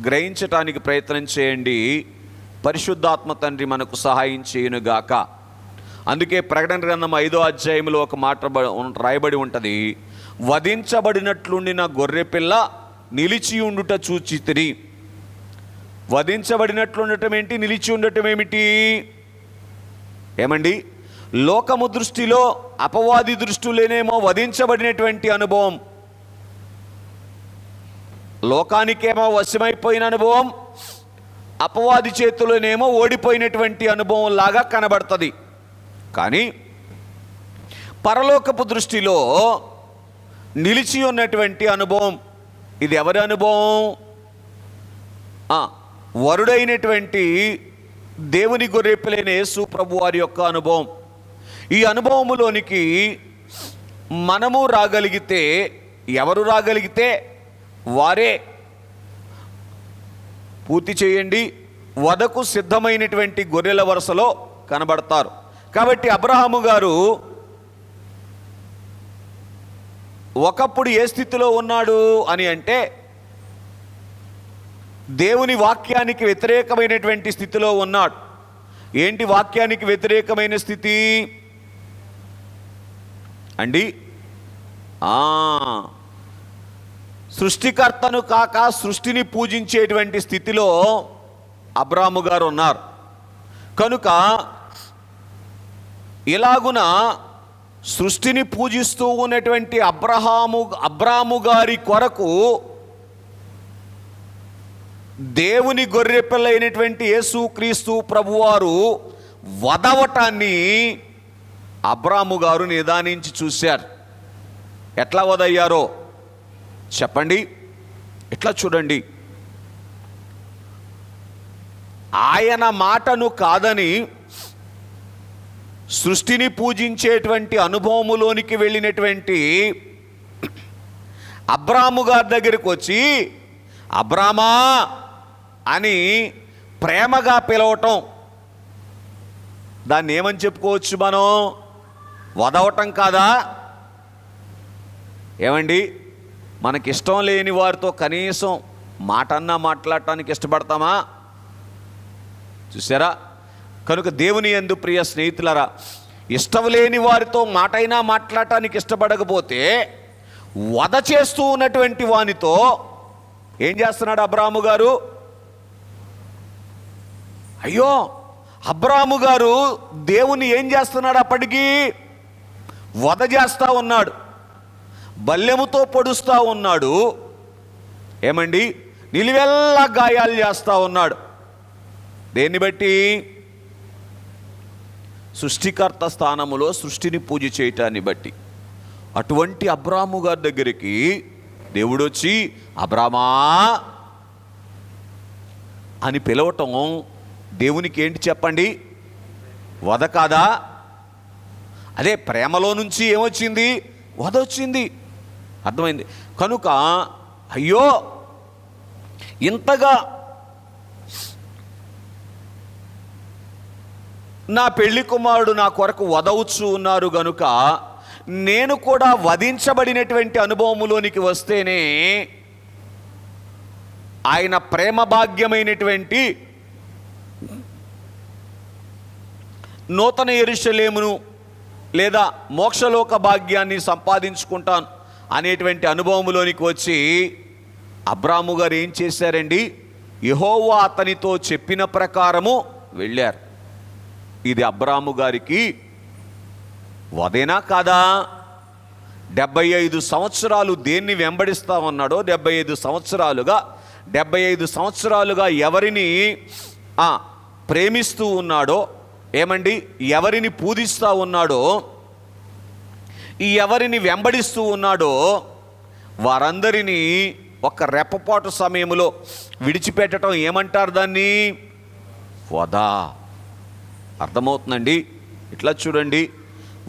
గ్రహించటానికి ప్రయత్నం చేయండి. పరిశుద్ధాత్మ తండ్రి మనకు సహాయం చేయునుగాక. అందుకే ప్రకటన గ్రంథం 5వ అధ్యాయంలో ఒక మాట రాయబడి ఉంటుంది, వధించబడినట్లుండిన గొర్రెపిల్ల నిలిచి ఉండుట చూచితిని. వధించబడినట్లు ఉండటం ఏంటి? నిలిచి ఉండటం ఏమిటి? లోకము దృష్టిలో, అపవాది దృష్టిలోనేమో వధించబడినటువంటి అనుభవం, లోకానికేమో వశమైపోయిన అనుభవం, అపవాది చేతిలోనేమో ఓడిపోయినటువంటి అనుభవం లాగా కనబడుతుంది. కానీ పరలోకపు దృష్టిలో నిలిచి ఉన్నటువంటి అనుభవం, ఇది ఎవరి అనుభవం? వరుడైనటువంటి దేవుని గొర్రెపిల్లైన యేసు ప్రభు వారి యొక్క అనుభవం. ఈ అనుభవములోనికి మనము రాగలిగితే, ఎవరు రాగలిగితే వారే పూర్తి చేయండి వధకు సిద్ధమైనటువంటి గొర్రెల వరుసలో కనబడతారు. కాబట్టి అబ్రహాము గారు ఒకప్పుడు ఏ స్థితిలో ఉన్నాడు అని అంటే, దేవుని వాక్యానికి వ్యతిరేకమైనటువంటి స్థితిలో ఉన్నాడు. ఏంటి వాక్యానికి వ్యతిరేకమైన స్థితి అండి? సృష్టికర్తను కాక సృష్టిని పూజించేటువంటి స్థితిలో అబ్రాము గారు ఉన్నారు కనుక ఇలాగున సృష్టిని పూజిస్తూ ఉన్నటువంటి అబ్రాము గారి కొరకు దేవుని గొర్రెపిల్లైనటువంటి యేసుక్రీస్తు ప్రభువారు వధవటాన్ని అబ్రాము గారు నిదానించి చూశారు. ఎట్లా వదయ్యారో చెప్పండి. ఎట్లా చూడండి, ఆయన మాటను కాదని సృష్టిని పూజించేటువంటి అనుభవములోనికి వెళ్ళినటువంటి అబ్రాము గారి దగ్గరికి వచ్చి అబ్రామా అని ప్రేమగా పిలవటం, దాన్ని ఏమని చెప్పుకోవచ్చు మనం? వదవటం కాదా? ఏమండి, మనకిష్టం లేని వారితో కనీసం మాటన్నా మాట్లాడటానికి ఇష్టపడతామా? చూసారా? కనుక దేవుని యందు ప్రియ స్నేహితులారా, ఇష్టం లేని వారితో మాటైనా మాట్లాడటానికి ఇష్టపడకపోతే వధ చేస్తూ ఉన్నటువంటి వానితో ఏం చేస్తున్నాడు అబ్రాము గారు? అయ్యో, అబ్రాము గారు దేవుని ఏం చేస్తున్నాడు? అప్పటికి వధ చేస్తూ ఉన్నాడు, బల్లెముతో పొడుస్తూ ఉన్నాడు. ఏమండి, నిలువెల్లా గాయాలు చేస్తూ ఉన్నాడు. దేన్ని బట్టి? సృష్టికర్త స్థానములో సృష్టిని పూజ చేయటాన్ని బట్టి. అటువంటి అబ్రాము గారి దగ్గరికి దేవుడు వచ్చి అబ్రామా అని పిలవటం దేవునికి ఏంటి చెప్పండి? వధ కాదా? అదే ప్రేమలో నుంచి ఏమొచ్చింది? వధ వచ్చింది. అర్థమైంది. కనుక అయ్యో, ఇంతగా నా పెళ్లి కుమారుడు నా కొరకు వధవచ్చు ఉన్నారు గనుక నేను కూడా వధించబడినటువంటి అనుభవములోనికి వస్తేనే ఆయన ప్రేమ భాగ్యమైనటువంటి నూతన యెరూషలేమును లేదా మోక్షలోక భాగ్యాన్ని సంపాదించుకుంటాను అనేటువంటి అనుభవములోనికి వచ్చి అబ్రాము గారు ఏం చేశారండి? యెహోవా అతనితో చెప్పిన ప్రకారము వెళ్ళారు. ఇది అబ్రాము గారికి వదేనా కాదా? 75 సంవత్సరాలు దేన్ని వెంబడిస్తా ఉన్నాడో, 75 సంవత్సరాలుగా ఎవరిని ప్రేమిస్తూ ఉన్నాడో, ఏమండి, ఎవరిని పూజిస్తూ ఉన్నాడో, ఎవరిని వెంబడిస్తూ ఉన్నాడో వారందరినీ ఒక రెప్పపాటు సమయంలో విడిచిపెట్టడం ఏమంటారు? దాన్ని వధ. అర్థమవుతుందండి? ఇట్లా చూడండి,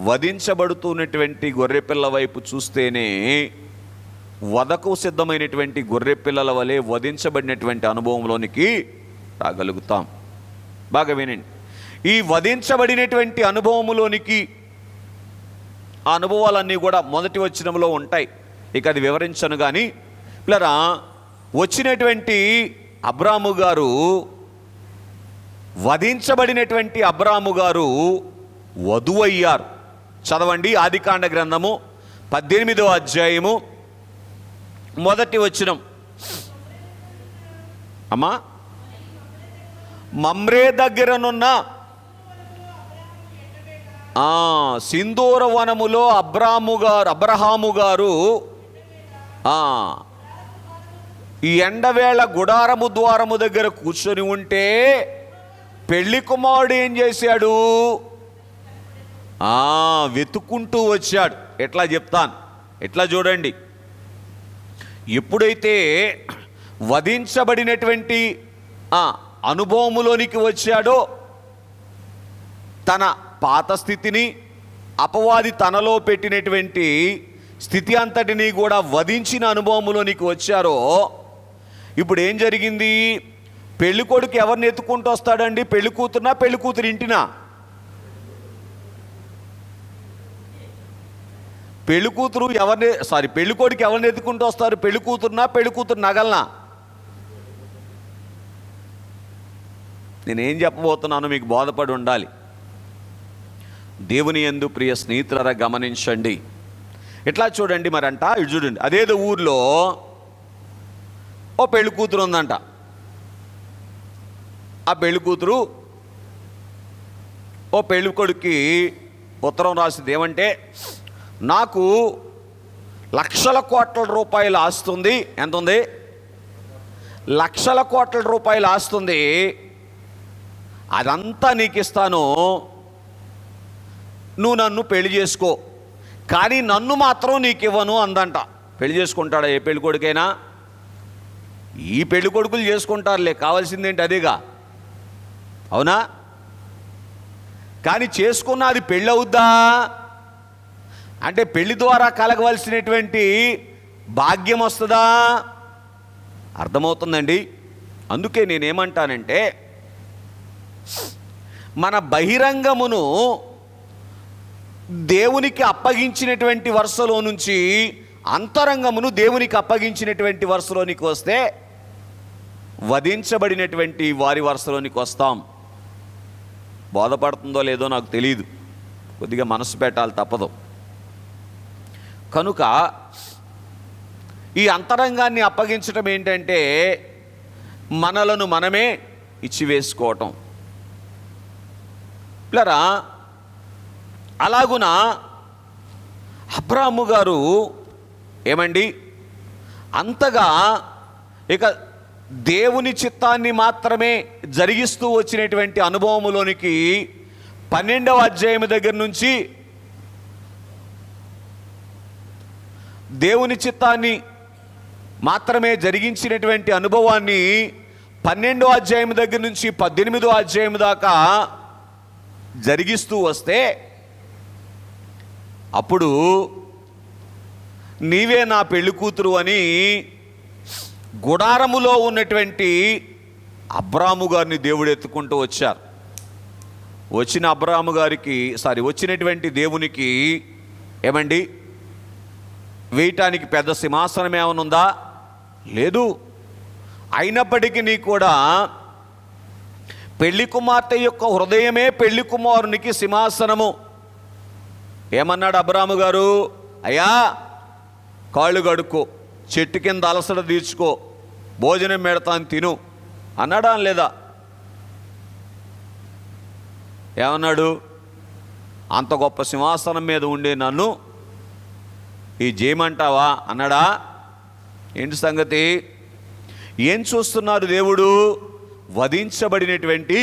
వధించబడుతున్నటువంటి గొర్రెపిల్ల వైపు చూస్తేనే వధకు సిద్ధమైనటువంటి గొర్రెపిల్లల వలె వధించబడినటువంటి అనుభవంలోనికి రాగలుగుతాం. బాగా వినండి, ఈ వధించబడినటువంటి అనుభవములోనికి ఆ అనుభవాలన్నీ కూడా మొదటి వచనంలో ఉంటాయి. ఇక అది వివరించను కానీ పిల్లరా, వచ్చినటువంటి అబ్రాము గారు, వధించబడినటువంటి అబ్రాము గారు వధువయ్యారు. చదవండి, ఆదికాండ గ్రంథము 18వ అధ్యాయము 1వ వచనం. అమ్మా, మమ్రే దగ్గరనున్న సింధూర వనములో అబ్రహాము గారు ఈ ఎండవేళ గుడారము ద్వారము దగ్గర కూర్చొని ఉంటే పెళ్లి కుమారుడు ఏం చేశాడు? వెతుక్కుంటూ వచ్చాడు. ఎట్లా చెప్తాను, ఎట్లా చూడండి. ఎప్పుడైతే వధించబడినటువంటి అనుభవములోనికి వచ్చాడో, తన పాత స్థితిని, అపవాది తనలో పెట్టినటువంటి స్థితి అంతటినీ కూడా వధించిన అనుభవములోనికి వచ్చారో, ఇప్పుడు ఏం జరిగింది? పెళ్లి కొడుకు ఎవరిని ఎత్తుకుంటూ వస్తాడండి? పెళ్లి కూతురునా, పెళ్లి కూతురు ఇంటినా? పెళ్లి కూతురు ఎవరిని పెళ్లి కొడుకు ఎవరిని ఎత్తుకుంటూ వస్తారు? పెళ్లి కూతురునా, పెళ్లి కూతురు నగలనా? నేనేం చెప్పబోతున్నానో మీకు బోధపడి ఉండాలి. దేవుని యందు ప్రియ స్నేహితులారా, గమనించండి. ఇట్లా చూడండి మరంట, ఇటు చూడండి, అదేదో ఊర్లో ఓ పెళ్లి కూతురు ఉందంట. ఆ పెళ్లి కూతురు ఓ పెళ్లి కొడుక్కి ఉత్తరం రాసింది. ఏమంటే, నాకు లక్షల కోట్ల రూపాయలు ఆస్తుంది. ఎంత ఉంది? లక్షల కోట్ల రూపాయలు ఆస్తుంది. అదంతా నీకు ఇస్తాను, నువ్వు నన్ను పెళ్లి చేసుకో, కానీ నన్ను మాత్రం నీకు ఇవ్వను అందంట. పెళ్లి చేసుకుంటాడా ఏ పెళ్లి కొడుకైనా? ఈ పెళ్లి కొడుకులు చేసుకుంటారులే, కావాల్సిందేంటి అదేగా, అవునా? కానీ చేసుకున్న అది పెళ్ళి అవుద్దా అంటే పెళ్లి ద్వారా కలగవలసినటువంటి భాగ్యం వస్తుందా? అర్థమవుతుందండి. అందుకే నేనేమంటానంటే, మన బహిరంగమును దేవునికి అప్పగించినటువంటి వరుసలో నుంచి అంతరంగమును దేవునికి అప్పగించినటువంటి వరుసలోనికి వస్తే వధించబడినటువంటి వారి వరుసలోనికి వస్తాం. బోధపడుతుందో లేదో నాకు తెలియదు, కొద్దిగా మనసు పెట్టాలి, తప్పదు. కనుక ఈ అంతరంగాన్ని అప్పగించడం ఏంటంటే మనలను మనమే ఇచ్చివేసుకోవటం. పిల్లరా, అలాగున అబ్రాహాము గారు ఏమండి అంతగా ఇక దేవుని చిత్తాన్ని మాత్రమే జరిగిస్తూ వచ్చినటువంటి అనుభవములోనికి 12వ అధ్యాయం దగ్గర నుంచి దేవుని చిత్తాన్ని మాత్రమే జరిగించినటువంటి అనుభవాన్ని 12వ అధ్యాయం దగ్గర నుంచి 18వ అధ్యాయం దాకా జరిగిస్తూ వస్తే అప్పుడు నీవే నా పెళ్లి కూతురు అని గుడారములో ఉన్నటువంటి అబ్రాము గారిని దేవుడు ఎత్తుకుంటూ వచ్చారు. వచ్చినటువంటి దేవునికి ఏమండి వేయటానికి పెద్ద సింహాసనం ఏమైనా ఉందా? లేదు. అయినప్పటికీ కూడా పెళ్లి కుమార్తె యొక్క హృదయమే పెళ్లి కుమారునికి సింహాసనము. ఏమన్నాడు అబ్రాము గారు? అయ్యా, కాళ్ళు కడుక్కో, చెట్టు కింద అలసట తీర్చుకో, భోజనం పెడతాను తిను అన్నాడా లేదా? ఏమన్నాడు? అంత గొప్ప సింహాసనం మీద ఉండే నన్ను ఈ జయమంటావా అన్నాడా? ఏంటి సంగతి? ఏం చూస్తున్నారు దేవుడు? వధించబడినటువంటి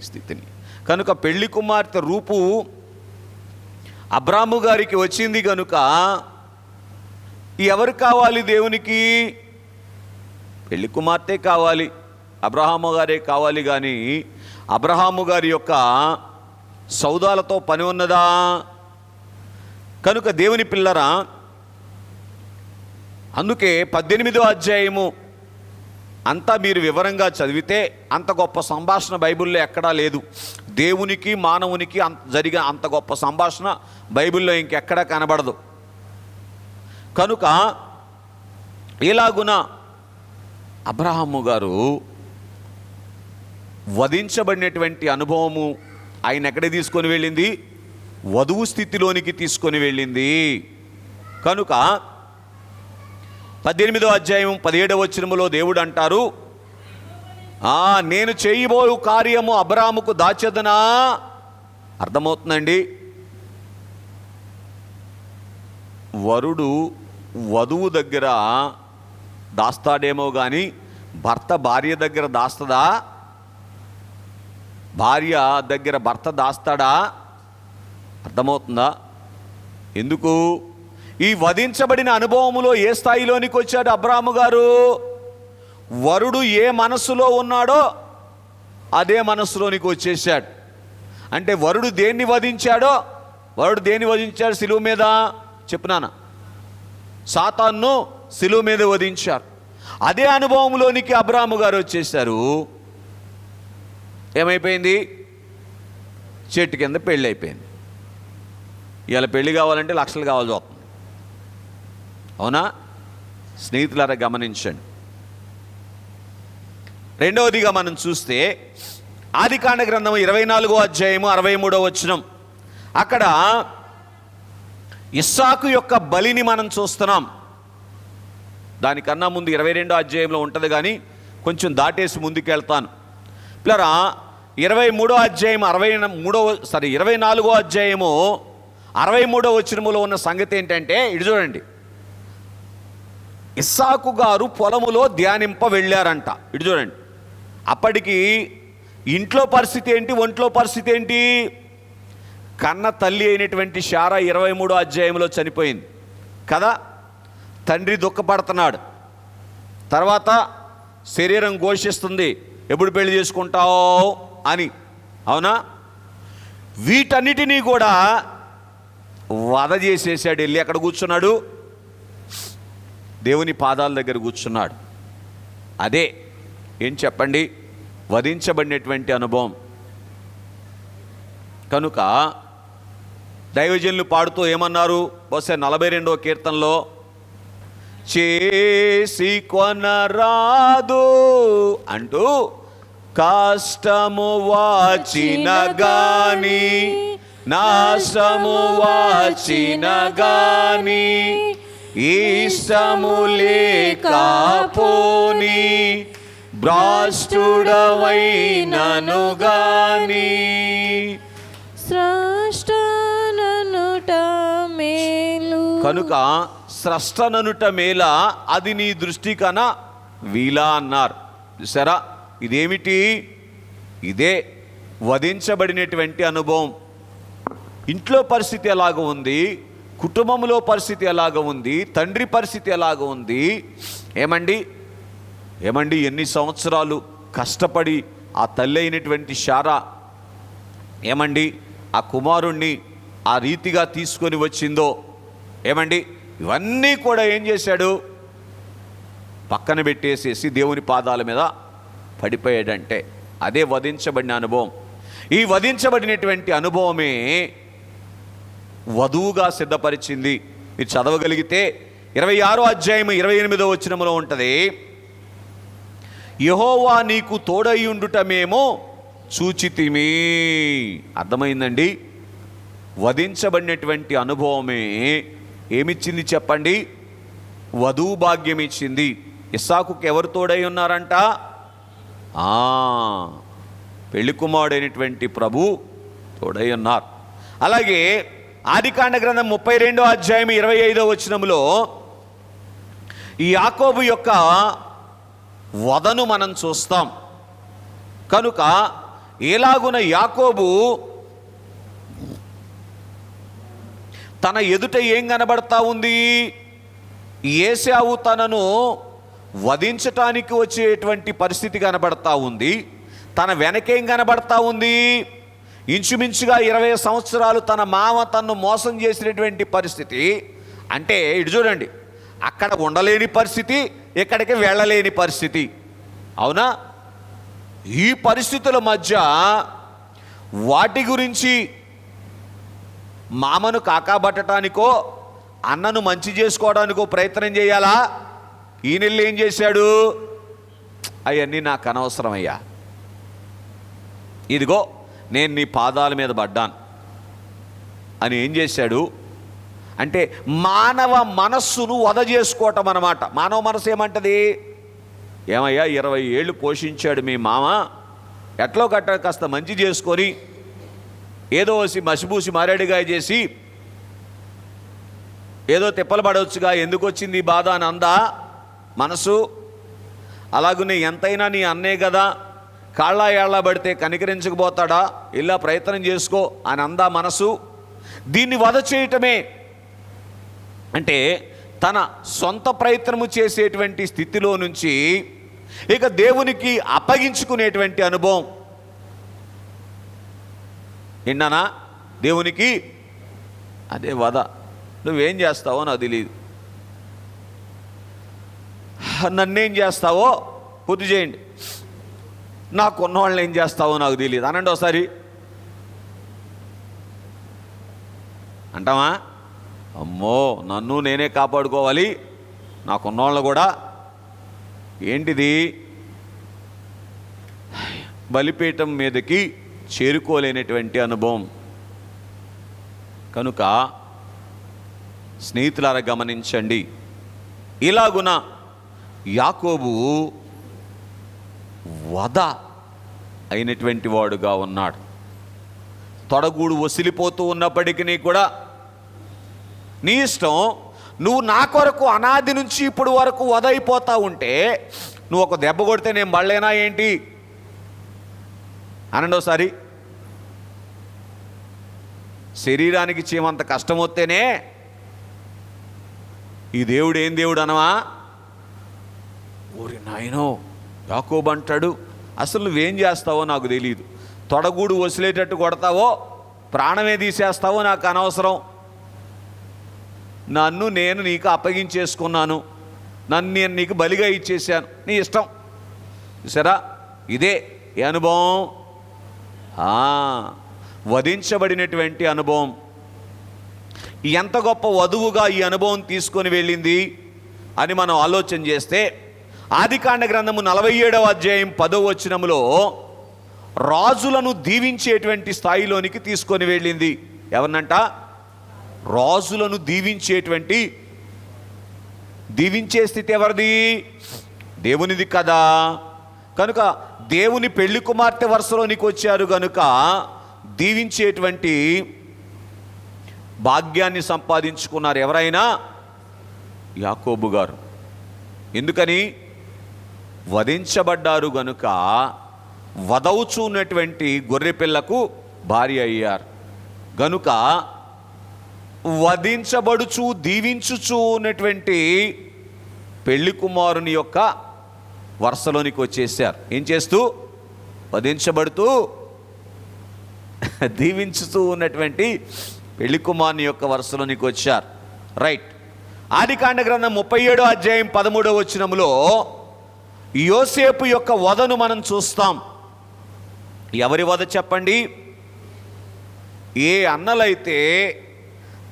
స్థితిని. కనుక పెళ్లి కుమార్తె రూపు అబ్రాము గారికి వచ్చింది కనుక ఎవరు కావాలి దేవునికి? పెళ్లి కుమార్తె కావాలి, అబ్రహాము గారే కావాలి. కానీ అబ్రహాము గారి యొక్క సౌదాలతో పని ఉన్నదా? కనుక దేవుని పిల్లరా, అందుకే 18వ అధ్యాయము అంతా మీరు వివరంగా చదివితే అంత గొప్ప సంభాషణ బైబిల్లో ఎక్కడా లేదు. దేవునికి మానవునికి జరిగిన అంత గొప్ప సంభాషణ బైబిల్లో ఇంకెక్కడా కనబడదు. కనుక ఇలాగున అబ్రహాము గారు వధించబడినటువంటి అనుభవము ఆయన ఎక్కడ తీసుకొని వెళ్ళింది? వధువు స్థితిలోనికి తీసుకొని వెళ్ళింది. కనుక 18వ అధ్యాయం 17వ వచనములో దేవుడు అంటారు, నేను చేయబోయు కార్యము అబ్రాముకు దాచెదనా. అర్థమవుతుందండి? వరుడు వధువు దగ్గర దాస్తాడేమో కానీ భర్త భార్య దగ్గర దాస్తదా? భార్య దగ్గర భర్త దాస్తాడా? అర్థమవుతుందా? ఎందుకు? ఈ వధించబడిన అనుభవములో ఏ స్థాయిలోనికి వచ్చాడు అబ్రాము గారు? వరుడు ఏ మనస్సులో ఉన్నాడో అదే మనస్సులోనికి వచ్చేసాడు. అంటే వరుడు దేన్ని వధించాడో, వరుడు దేన్ని వధించాడు సిలువ మీద? చెప్పునానా, సాతాన్ను సిలువ మీద వధించారు. అదే అనుభవంలోనికి అబ్రాము గారు వచ్చేసారు. ఏమైపోయింది? చెట్టు కింద పెళ్ళి అయిపోయింది. ఇలా పెళ్ళి కావాలంటే లక్షలు కావాల్సి వస్తుంది, అవునా? స్నేహితులారా గమనించండి. రెండవదిగా మనం చూస్తే ఆదికాండ గ్రంథం 24వ అధ్యాయము 63వ వచనం, అక్కడ ఇస్సాకు యొక్క బలిని మనం చూస్తున్నాం. దానికన్నా ముందు 22వ అధ్యాయంలో ఉంటుంది, కానీ కొంచెం దాటేసి ముందుకెళ్తాను. పిల్లరా 23వ అధ్యాయం 24వ అధ్యాయము 63వ వచనములో ఉన్న సంగతి ఏంటంటే, ఇటు చూడండి, ఇస్సాకు గారు పొలములో ధ్యానింప వెళ్ళారంట. ఇటు చూడండి, అప్పటికి ఇంట్లో పరిస్థితి ఏంటి, ఒంట్లో పరిస్థితి ఏంటి? కన్న తల్లి అయినటువంటి శారా 23వ అధ్యాయంలో చనిపోయింది కదా. తండ్రి దుఃఖపడుతున్నాడు. తర్వాత శరీరం ఘోషిస్తుంది, ఎప్పుడు పెళ్లి చేసుకుంటావు అని, అవునా? వీటన్నిటినీ కూడా వధ చేసేసాడు. వెళ్ళి ఎక్కడ కూర్చున్నాడు? దేవుని పాదాల దగ్గర కూర్చున్నాడు. అదే ఏం చెప్పండి, వధించబడినటువంటి అనుభవం. కనుక దైవజనులు పాడుతూ ఏమన్నారు? బహుశా 42వ కీర్తనలో, చేసి కొనరాదు అంటూ కష్టము వాచిన గాని, నాశము వాచిన గాని, ఇష్టము లేకపోని, భ్రష్టుడవైనను గాని, స్రష్టననుట మేలు. కనుక స్రష్టననుట మేల, అది నీ దృష్టి కన వీలా అన్నారు. చూసారా, ఇదేమిటి? ఇదే వధించబడినటువంటి అనుభవం. ఇంట్లో పరిస్థితి ఎలాగ ఉంది, కుటుంబంలో పరిస్థితి ఎలాగ ఉంది, తండ్రి పరిస్థితి ఎలాగ ఉంది. ఏమండి ఎన్ని సంవత్సరాలు కష్టపడి ఆ తల్లి అయినటువంటి శారా ఏమండి ఆ కుమారుణ్ణి ఆ రీతిగా తీసుకొని వచ్చిందో. ఏమండి ఇవన్నీ కూడా ఏం చేశాడు? పక్కన పెట్టేసేసి దేవుని పాదాల మీద పడిపోయాడంటే అదే వధించబడిన అనుభవం. ఈ వధించబడినటువంటి అనుభవమే వధువుగా సిద్ధపరిచింది. మీరు చదవగలిగితే 26వ అధ్యాయం 28వ వచనములో ఉంటుంది, యెహోవా నీకు తోడయ్యుండుటమేమో చూచితిమి. అర్థమైందండి? వధించబడినటువంటి అనుభవమే ఏమిచ్చింది చెప్పండి? వధువు భాగ్యం ఇచ్చింది. ఇస్సాకుకి ఎవరు తోడై ఉన్నారంట? పెళ్లి కుమారుడైనటువంటి ప్రభు తోడై ఉన్నారు. అలాగే ఆదికాండ గ్రంథం 32వ అధ్యాయం 25వ వచనములో ఈ యాకోబు యొక్క వధను మనం చూస్తాం. కనుక ఎలాగున యాకోబు తన ఎదుట ఏం కనబడతా ఉంది? ఏశావు తనను వధించటానికి వచ్చేటువంటి పరిస్థితి కనబడతా ఉంది. తన వెనకేం కనబడతా ఉంది? ఇంచుమించుగా 20 సంవత్సరాలు తన మామ తన్ను మోసం చేసినటువంటి పరిస్థితి. అంటే ఇటు చూడండి, అక్కడ ఉండలేని పరిస్థితి, ఇక్కడికి వెళ్ళలేని పరిస్థితి. అవునా? ఈ పరిస్థితుల మధ్య వాటి గురించి మామను కాకాబట్టడానికో అన్నను మంచి చేసుకోవడానికో ప్రయత్నం చేయాలా? ఈయనెళ్ళి ఏం చేశాడు? అవన్నీ నాకు అనవసరమయ్యా, ఇదిగో నేను నీ పాదాల మీద పడ్డాను అని ఏం చేశాడు అంటే మానవ మనస్సును వధ చేసుకోవటం అన్నమాట. మానవ మనసు ఏమంటది? ఏమయ్యా 20 ఏళ్ళు పోషించాడు మీ మామ, ఎట్లో గట్ట కాస్త మంచి చేసుకొని ఏదో మసిబూసి మారేడుగాయ చేసి ఏదో తిప్పలు పడవచ్చుగా, ఎందుకు వచ్చింది ఈ బాధ అని అందా మనసు. అలాగనే ఎంతైనా నీ అన్నే కదా, కాళ్ళ ఏళ్ళ పడితే కనికరించకపోతాడా, ఇలా ప్రయత్నం చేసుకో అని అందా మనసు. దీన్ని వధ చేయటమే అంటే తన సొంత ప్రయత్నము చేసేటువంటి స్థితిలో నుంచి ఇక దేవునికి అప్పగించుకునేటువంటి అనుభవం. విన్నానా? దేవునికి అదే వధ. నువ్వేం చేస్తావో నాకు తెలియదు, నన్నేం చేస్తావో పూర్తి చేయండి, నాకున్న వాళ్ళని ఏం చేస్తావో నాకు తెలియదు అనండి ఒకసారి. అంటావా? అమ్మో నన్ను నేనే కాపాడుకోవాలి, నాకున్న వాళ్ళు కూడా. ఏంటిది? బలిపీఠం మీదకి చేరుకోలేనటువంటి అనుభవం. కనుక స్నేహితులారా గమనించండి, ఇలాగున యాకోబు వధ అయినటువంటి వాడుగా ఉన్నాడు. తొడగూడు వసిలిపోతూ ఉన్నప్పటికీ కూడా నీ ఇష్టం, నువ్వు నా కొరకు అనాది నుంచి ఇప్పుడు వరకు వధ అయిపోతా ఉంటే నువ్వు ఒక దెబ్బ కొడితే నేను బళ్ళేనా ఏంటి అనండోసారి. శరీరానికి చీమంత కష్టం వస్తేనే ఈ దేవుడు ఏం దేవుడు అనవా? ఊరి నాయనో, యాకోబు అంటాడు, అసలు నువ్వేం చేస్తావో నాకు తెలియదు. తొడగూడు వసిలేటట్టు కొడతావో ప్రాణమే తీసేస్తావో నాకు అనవసరం. నన్ను నేను నీకు అప్పగించేసుకున్నాను, నన్ను నేను నీకు బలిగా ఇచ్చేసాను, నీ ఇష్టం. చూసారా, ఇదే ఈ అనుభవం, వధించబడినటువంటి అనుభవం. ఎంత గొప్ప వధువుగా ఈ అనుభవం తీసుకొని వెళ్ళింది అని మనం ఆలోచన చేస్తే, ఆదికాండ గ్రంథము 47వ అధ్యాయం 10వ వచనములో రాజులను దీవించేటువంటి స్థాయిలోనికి తీసుకొని వెళ్ళింది. ఎవరినంట? రాజులను దీవించే స్థితి ఎవరిది? దేవునిది కదా. కనుక దేవుని పెళ్లి కుమార్తె వరుసలోనికి వచ్చారు కనుక దీవించేటువంటి భాగ్యాన్ని సంపాదించుకున్నారు. ఎవరైనా? యాకోబు గారు. ఎందుకని? వధించబడ్డారు గనుక వధవుచు ఉన్నటువంటి గొర్రెపిల్లకు భార్య అయ్యారు గనుక వధించబడుచు దీవించుచు ఉన్నటువంటి పెళ్లి కుమారుని యొక్క వరుసలోనికి వచ్చేసారు. ఏం చేస్తూ? వధించబడుతూ దీవించుతూ ఉన్నటువంటి పెళ్లి కుమారుని యొక్క వరుసలోనికి వచ్చారు. రైట్. ఆదికాండ గ్రంథం 37వ అధ్యాయం 13వ వచనములో యోసేపు యొక్క వధను మనం చూస్తాం. ఎవరి వధ చెప్పండి? ఏ అన్నలైతే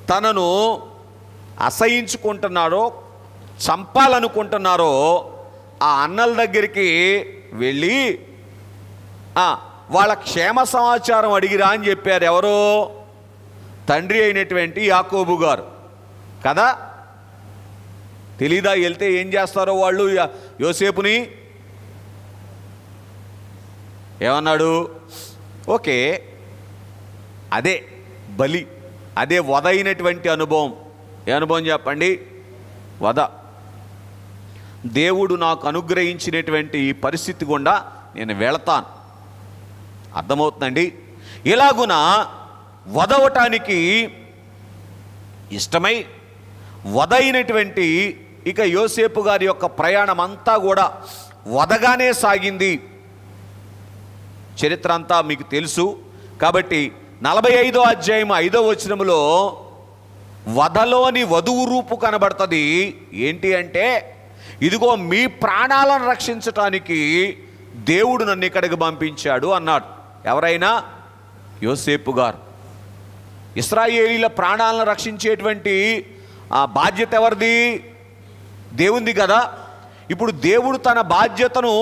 తనను అసహించుకుంటున్నారో, చంపాలనుకుంటున్నారో ఆ అన్నల దగ్గరికి వెళ్ళి వాళ్ళ క్షేమ సమాచారం అడిగిరా అని చెప్పారు. ఎవరో? తండ్రి అయినటువంటి యాకోబు గారు కదా. తెలీదా? వెళ్తే ఏం చేస్తారో వాళ్ళు యోసేపుని? ఏమన్నాడు? ఓకే, అదే బలి, అదే వధ అయినటువంటి అనుభవం. ఏ అనుభవం చెప్పండి? వధ. దేవుడు నాకు అనుగ్రహించినటువంటి ఈ పరిస్థితి గుండా నేను వెళతాను. అర్థమవుతుందండి? ఇలాగున వధవటానికి ఇష్టమై వధైనటువంటి ఇక యోసేపు గారి యొక్క ప్రయాణం అంతా కూడా వధగానే సాగింది. చరిత్ర అంతా మీకు తెలుసు. కాబట్టి 45వ అధ్యాయం 5వ వచనములో వధలోని వధువు రూపు కనబడుతుంది. ఏంటి అంటే, ఇదిగో మీ ప్రాణాలను రక్షించటానికి దేవుడు నన్ను ఇక్కడికి పంపించాడు అన్నాడు. ఎవరైనా? యోసేపు గారు. ఇశ్రాయేలీల ప్రాణాలను రక్షించేటువంటి ఆ బాధ్యత ఎవరిది? దేవునిది కదా. ఇప్పుడు దేవుడు తన బాధ్యతను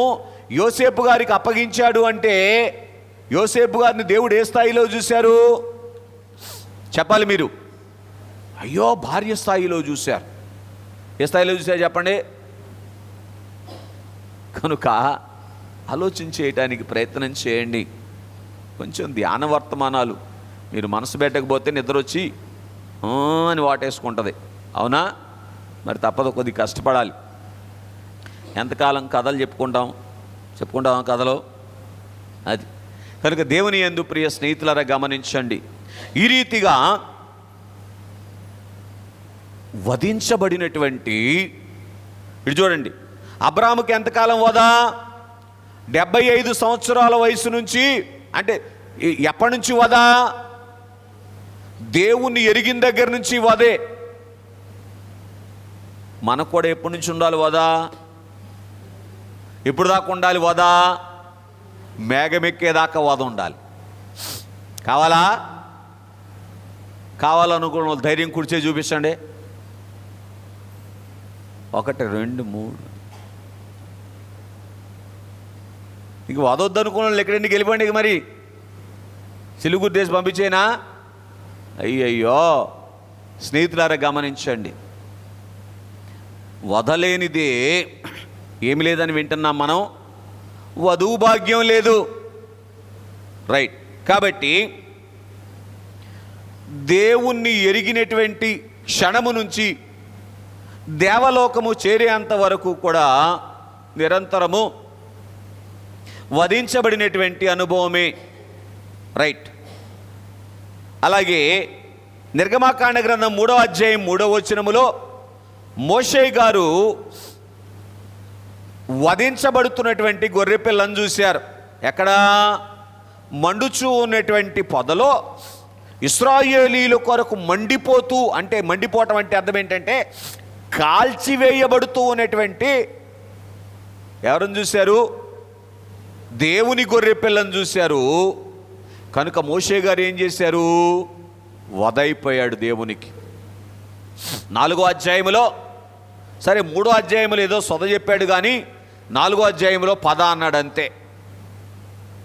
యోసేపు గారికి అప్పగించాడు అంటే యోసేపు గారిని దేవుడు ఏ స్థాయిలో చూశారు చెప్పాలి మీరు? అయ్యో, భార్య స్థాయిలో చూశారు. ఏ స్థాయిలో చూశారు చెప్పండి? కనుక ఆలోచన చేయటానికి ప్రయత్నం చేయండి. కొంచెం ధ్యాన వర్తమానాలు మీరు మనసు పెట్టకపోతే నిద్ర వచ్చి అని వాటేసుకుంటుంది. అవునా? మరి తప్పదు, కొద్ది కష్టపడాలి. ఎంతకాలం కథలు చెప్పుకుంటాం కథలో అది. కనుక దేవుని యందు ప్రియ స్నేహితులారా గమనించండి, ఈ రీతిగా వధించబడినటువంటి, ఇది చూడండి, అబ్రాహాముకి ఎంతకాలం వధ? 75 సంవత్సరాల వయసు నుంచి. అంటే ఎప్పటి నుంచి వధ? దేవుణ్ణి ఎరిగిన దగ్గర నుంచి వధే. మనకు కూడా ఎప్పటి నుంచి ఉండాలి వధ? ఎప్పుడు దాకా ఉండాలి వధ? మేఘమెక్కేదాకా వధ ఉండాలి. కావాలనుకున్న ధైర్యం కూర్చే చూపించండి. 1 2 3. ఇంక వదొద్దనుకున్న వాళ్ళు ఎక్కడెందుకు వెళ్ళిపోండి. ఇక మరి సిలుగురు దేశం పంపించేనా? అయ్యయ్యో, స్నేహితులారా గమనించండి, వదలేనిదే ఏమి లేదని వింటున్నాం మనం, వధువు భాగ్యం లేదు. రైట్. కాబట్టి దేవుణ్ణి ఎరిగినటువంటి క్షణము నుంచి దేవలోకము చేరేంత వరకు కూడా నిరంతరము వధించబడినటువంటి అనుభవమే. రైట్. అలాగే నిర్గమాకాండ గ్రంథం 3వ అధ్యాయం 3వ వచనములో మోషే గారు వధించబడుతున్నటువంటి గొర్రెపిల్లను చూశారు. ఎక్కడ? మండుచూ ఉన్నటువంటి పొదలో ఇశ్రాయేలీల కొరకు మండిపోతూ, అంటే మండిపోవటం అంటే అర్థం ఏంటంటే కాల్చివేయబడుతూ ఉన్నటువంటి ఎవరిని చూశారు? దేవుని గొర్రెపిల్లను చూశారు. కనుక మోషే గారు ఏం చేశారు? వధైపోయాడు దేవునికి. 4వ అధ్యాయంలో, సరే 3వ అధ్యాయంలో ఏదో సొద చెప్పాడు కానీ 4వ అధ్యాయంలో పద అన్నాడు అంతే.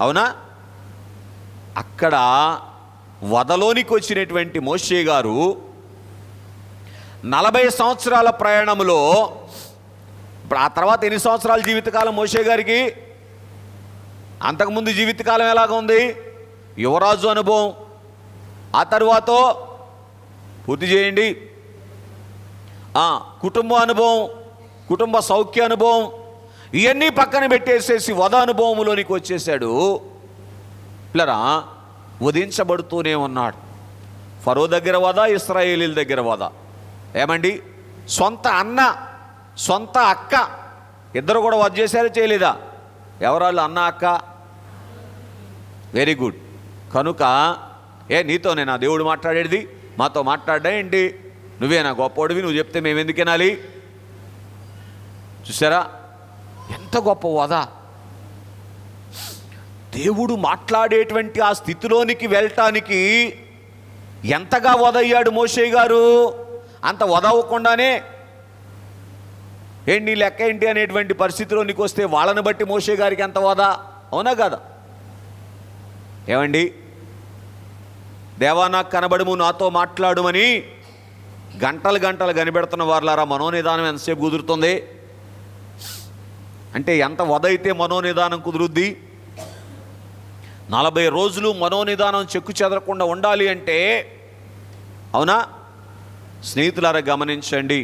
అవునా? అక్కడ వధలోనికి వచ్చినటువంటి మోషే గారు 40 సంవత్సరాల ప్రయాణంలో, ఇప్పుడు ఆ తర్వాత ఎన్ని సంవత్సరాల జీవితకాలం మోషే గారికి? అంతకుముందు జీవితకాలం ఎలాగ ఉంది? యువరాజు అనుభవం. ఆ తరువాత పూర్తి చేయండి, కుటుంబ అనుభవం, కుటుంబ సౌఖ్య అనుభవం, ఇవన్నీ పక్కన పెట్టేసేసి వధ అనుభవంలోనికి వచ్చేసాడు. పిల్లరా, వధించబడుతూనే ఉన్నాడు. ఫరో దగ్గర వధ, ఇశ్రాయేలీల దగ్గర వధ. ఏమండి, సొంత అన్న సొంత అక్క ఇద్దరు కూడా వధ చేశారో చేయలేదా? ఎవరాళ్ళు? అన్న అక్క. Very good. కనుక నీతోనే నా దేవుడు మాట్లాడేది, మాతో మాట్లాడ్డా ఏంటి? నువ్వేనా గొప్పవాడివి, నువ్వు చెప్తే మేము ఎందుకు వినాలి? చూసారా ఎంత గొప్ప వధ! దేవుడు మాట్లాడేటువంటి ఆ స్థితిలోనికి వెళ్ళటానికి ఎంతగా వధయ్యాడు మోషే గారు. అంత వధ అవ్వకుండానే ఏంటి నీ లెక్క ఏంటి అనేటువంటి పరిస్థితిలోనికి వస్తే వాళ్ళని బట్టి మోషే గారికి ఎంత వధ. అవునా కదా? ఏమండి, దేవా నాకు కనబడుము, నాతో మాట్లాడుమని గంటలు గంటలు కనిపెడుతున్న వారులారా, మనోనిదానం ఎంతసేపు కుదురుతుంది? అంటే ఎంత వధ అయితే మనోనిదానం కుదురుద్ది? 40 రోజులు మనోనిదానం చెక్కు చెదరకుండా ఉండాలి అంటే, అవునా స్నేహితులారా గమనించండి.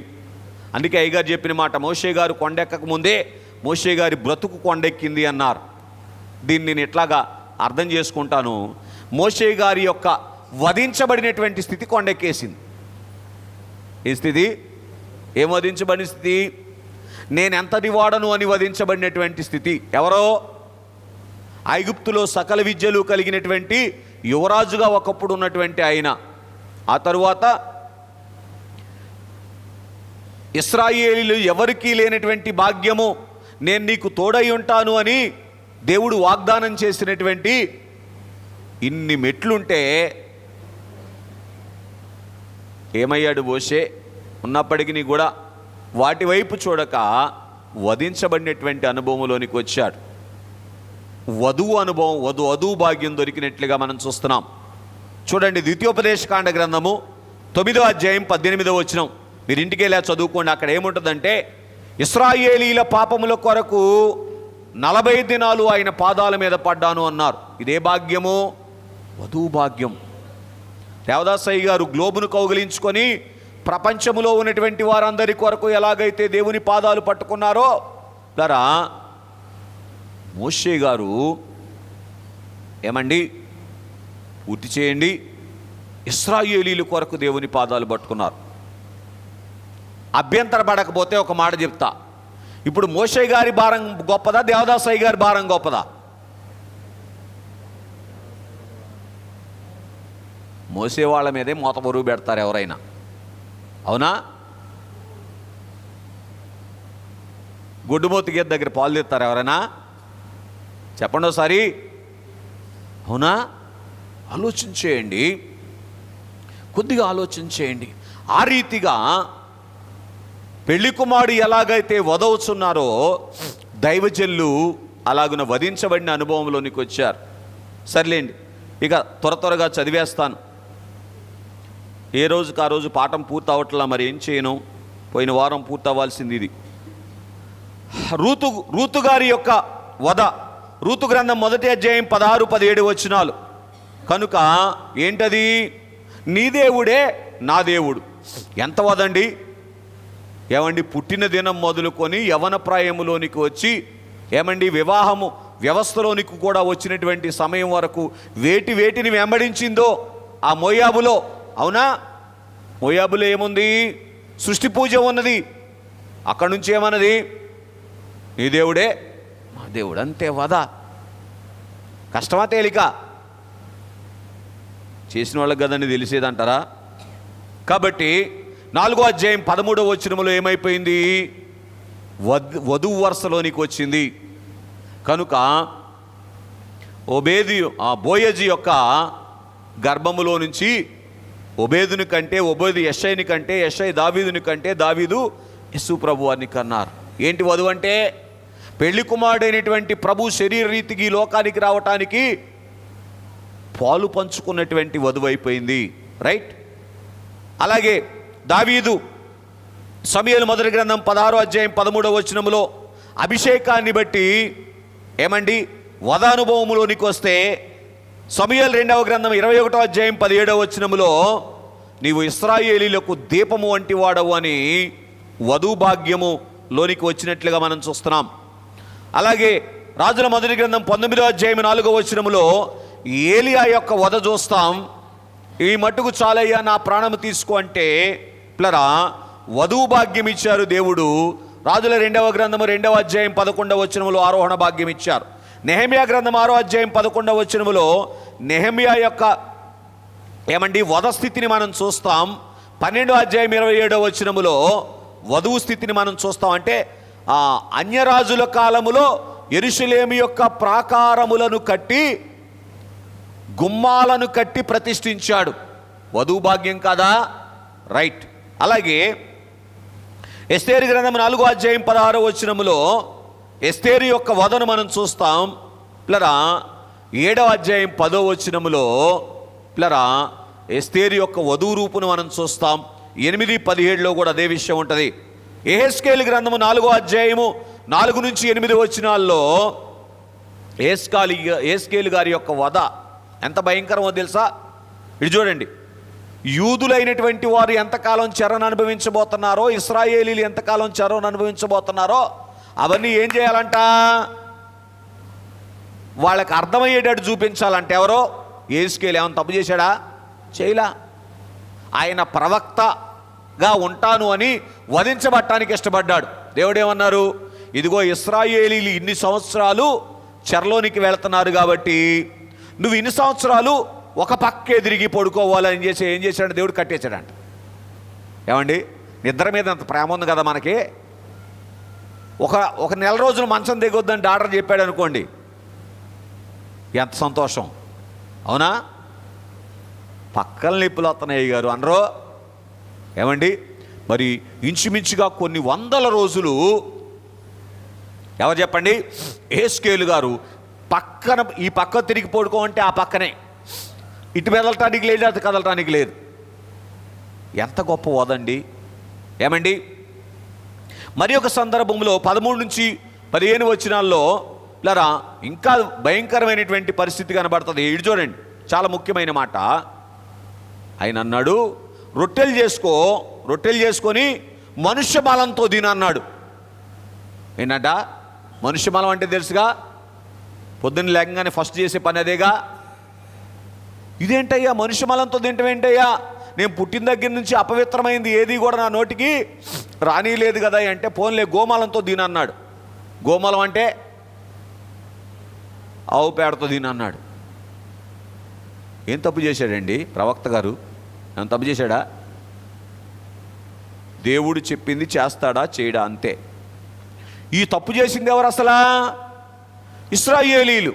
అందుకే అయ్యగారు చెప్పిన మాట, మోషే గారు కొండెక్కక ముందే మోషే గారి బ్రతుకు కొండెక్కింది అన్నారు. దీన్ని నేను ఎట్లాగా అర్థం చేసుకుంటాను? మోషే గారి యొక్క వధించబడినటువంటి స్థితి కొండెక్కేసింది. ఈ స్థితి ఏం వధించబడిన స్థితి? నేను ఎంతటి వాడను అని వధించబడినటువంటి స్థితి. ఎవరో? ఐగుప్తులో సకల విద్యలు కలిగినటువంటి యువరాజుగా ఒకప్పుడు ఉన్నటువంటి ఆయన. ఆ తరువాత ఇశ్రాయేలీలు ఎవరికీ లేనటువంటి భాగ్యము, నేను నీకు తోడై ఉంటాను అని దేవుడు వాగ్దానం చేసినటువంటి ఇన్ని మెట్లుంటే ఏమయ్యాడు మోషే? ఉన్నప్పటికీ కూడా వాటి వైపు చూడక వధించబడినటువంటి అనుభవంలోనికి వచ్చాడు. వధువు అనుభవం, వధువు భాగ్యం దొరికినట్లుగా మనం చూస్తున్నాం. చూడండి, ద్వితీయోపదేశకాండ గ్రంథము 9వ అధ్యాయం 18వ వచనం. మీరు ఇంటికి వెళ్ళా చదువుకోండి. అక్కడ ఏముంటుందంటే, ఇశ్రాయేలీల పాపముల కొరకు 40 దినాలు ఆయన పాదాల మీద పడ్డాను అన్నారు. ఇదే భాగ్యము, వధువు భాగ్యం. దేవదాసయ్య గారు గ్లోబును కౌగిలించుకొని ప్రపంచములో ఉన్నటువంటి వారందరి కొరకు ఎలాగైతే దేవుని పాదాలు పట్టుకున్నారో, దరా మోషే గారు ఏమండి పూర్తి చేయండి, ఇశ్రాయేలీల కొరకు దేవుని పాదాలు పట్టుకున్నారు. అభ్యంతర పడకపోతే ఒక మాట చెప్తా. ఇప్పుడు మోషే గారి భారం గొప్పదా, దేవదాసయ్య గారి భారం గొప్పదా? మోసే వాళ్ళ మీదే మూత బరువు పెడతారు ఎవరైనా. అవునా? గుడ్డుమోతి గేదె దగ్గర పాలు తెస్తారు ఎవరైనా? చెప్పండి ఒకసారి. అవునా? ఆలోచించేయండి, కొద్దిగా ఆలోచించేయండి. ఆ రీతిగా పెళ్లి కుమారుడు ఎలాగైతే వధవుచున్నారో దైవజనులు అలాగున వధించబడిన అనుభవంలోనికి వచ్చారు. సర్లేండి, ఇక త్వరగా చదివేస్తాను. ఏ రోజుకి ఆ రోజు పాఠం పూర్తి అవ్వట్లా, మరి ఏం చేయను. పోయిన వారం పూర్తి అవ్వాల్సింది ఇది. రూతు గారి యొక్క వధ, రూతు గ్రంథం 1వ అధ్యాయం 16-17 వచనాలు. కనుక ఏంటది? నీ దేవుడే నా దేవుడు. ఎంత వదండి! ఏమండి, పుట్టిన దినం మొదలుకొని యవన ప్రాయములోనికి వచ్చి, ఏమండి, వివాహము వ్యవస్థలోనికి కూడా వచ్చినటువంటి సమయం వరకు వేటిని వెంబడించిందో ఆ మోయాబులో. అవునా? మోయాబులో ఏముంది? సృష్టి పూజ ఉన్నది. అక్కడి నుంచి ఏమన్నది? నీ దేవుడే మా దేవుడు. అంతే. వద కష్టమా తేలిక? చేసిన వాళ్ళకి కదండి తెలిసేదంటారా? కాబట్టి 4వ అధ్యాయం 13వ వచనములో ఏమైపోయింది? వధువు వరుసలోనికి వచ్చింది. కనుక బోయజు యొక్క గర్భములో నుంచి ఒబేదుని కంటే ఒబేదు యెషైని కంటే, యెషై దావీదుని కంటే, దావీదు యేసు ప్రభు వారిని కన్నారు. ఏంటి వధువు అంటే? పెళ్లి కుమారుడైనటువంటి ప్రభు శరీర రీతికి లోకానికి రావటానికి పాలు పంచుకున్నటువంటి వధువు అయిపోయింది. రైట్? అలాగే దావీదు సమూయేలు మొదటి గ్రంథం 16వ అధ్యాయం 13వ వచనములో అభిషేకాన్ని బట్టి ఏమండి వధ అనుభవములోనికి వస్తే, సమూయేలు 2వ గ్రంథం 21వ అధ్యాయం 17వ వచనములో నీవు ఇశ్రాయేలీలకు దీపము వంటి వాడవు అని వధు భాగ్యము లోనికి వచ్చినట్లుగా మనం చూస్తున్నాం. అలాగే రాజుల మొదటి గ్రంథం 19వ అధ్యాయం 4వ వచనములో ఏలియా యొక్క వధ చూస్తాం. ఈ మట్టుకు చాలయ్యా నా ప్రాణము తీసుకో అంటే పిల్లరా వధువు భాగ్యం ఇచ్చారు దేవుడు. రాజుల 2వ గ్రంథము 2వ అధ్యాయం 11వ వచనములో ఆరోహణ భాగ్యం ఇచ్చారు. నెహెమ్యా గ్రంథం 6వ అధ్యాయం 11వ వచనములో నెహెమ్యా యొక్క ఏమండి వధ స్థితిని మనం చూస్తాం. 12వ అధ్యాయం 27వ వచనములో వధువు స్థితిని మనం చూస్తాం. అంటే అన్యరాజుల కాలములో యెరూషలేము యొక్క ప్రాకారములను కట్టి, గుమ్మాలను కట్టి ప్రతిష్ఠించాడు. వధువు భాగ్యం కాదా? రైట్. అలాగే ఎస్తేరు గ్రంథం 4వ అధ్యాయం 16వ వచనములో ఎస్తేరు యొక్క వధను మనం చూస్తాం. పిల్లరా 7వ అధ్యాయం 10వ వచనములో పిల్లరా ఎస్తేరు యొక్క వధువు రూపును మనం చూస్తాం. 8-17లో కూడా అదే విషయం ఉంటుంది. యెహెజ్కేలు గ్రంథము 4వ అధ్యాయము 4-8 వచనాల్లో యెహెజ్కేలు గారి యొక్క వధ ఎంత భయంకరమో తెలుసా? ఇది చూడండి. యూదులైనటువంటి వారు ఎంతకాలం చెరను అనుభవించబోతున్నారో, ఇశ్రాయేలీలు ఎంతకాలం చెరను అనుభవించబోతున్నారో అవన్నీ ఏం చేయాలంట? వాళ్ళకి అర్థమయ్యేటట్టు చూపించాలంటే. ఎవరో యెహెజ్కేలు ఏమైనా తప్పు చేశాడా? చేయలా. ఆయన ప్రవక్తగా ఉంటాను అని వధించబట్టానికి ఇష్టపడ్డాడు. దేవుడేమన్నారు? ఇదిగో ఇశ్రాయేలీలు ఇన్ని సంవత్సరాలు చెరలోనికి వెళుతున్నారు కాబట్టి నువ్వు ఇన్ని సంవత్సరాలు ఒక పక్కే తిరిగి పడుకోవాలని ఏం చేశాడు? దేవుడు కట్టేశాడంట. ఏమండి, నిద్ర మీద అంత ప్రేమ ఉంది కదా మనకి. ఒక నెల రోజులు మంచం దిగొద్దని డాక్టర్ చెప్పాడు అనుకోండి, ఎంత సంతోషం. అవునా? పక్కల నొప్పులు వస్తున్నాయి గారు అనరో. ఏమండి, మరి ఇంచుమించుగా కొన్ని వందల రోజులు ఎవరు చెప్పండి? యెహెజ్కేలు గారు పక్కన ఈ పక్క తిరిగి పడుకోమంటే ఆ పక్కనే, ఇటు మెదలటానికి లేదు, అటు కదలటానికి లేదు. ఎంత గొప్ప వదండి. ఏమండి, మరి ఒక సందర్భంలో 13-15 వచనాల్లో లరా ఇంకా భయంకరమైనటువంటి పరిస్థితి కనబడుతుంది. ఇటు చూడండి, చాలా ముఖ్యమైన మాట. ఆయన అన్నాడు, రొట్టెలు చేసుకొని మనుష్య బలంతో తినన్నాడు. ఏంటంట? మనుష్య బలం అంటే తెలుసుగా, పొద్దున్న లేకగానే ఫస్ట్ చేసే పని అదేగా. ఇదేంటయ్యా మనుష్య బలంతో తింటాం ఏంటయ్యా? నేను పుట్టిన దగ్గర నుంచి అపవిత్రమైంది ఏది కూడా నా నోటికి రానిలేదు కదా అంటే, పోన్లే గోమలంతో తినన్నాడు. గోమలం అంటే ఆవు పేడతో తినన్నాడు. ఏం తప్పు చేశాడండి ప్రవక్త గారు? ఏమైనా తప్పు చేశాడా? దేవుడు చెప్పింది చేస్తాడా చేయడా? అంతే. ఈ తప్పు చేసింది ఎవరు అసలా? ఇశ్రాయేలీలు.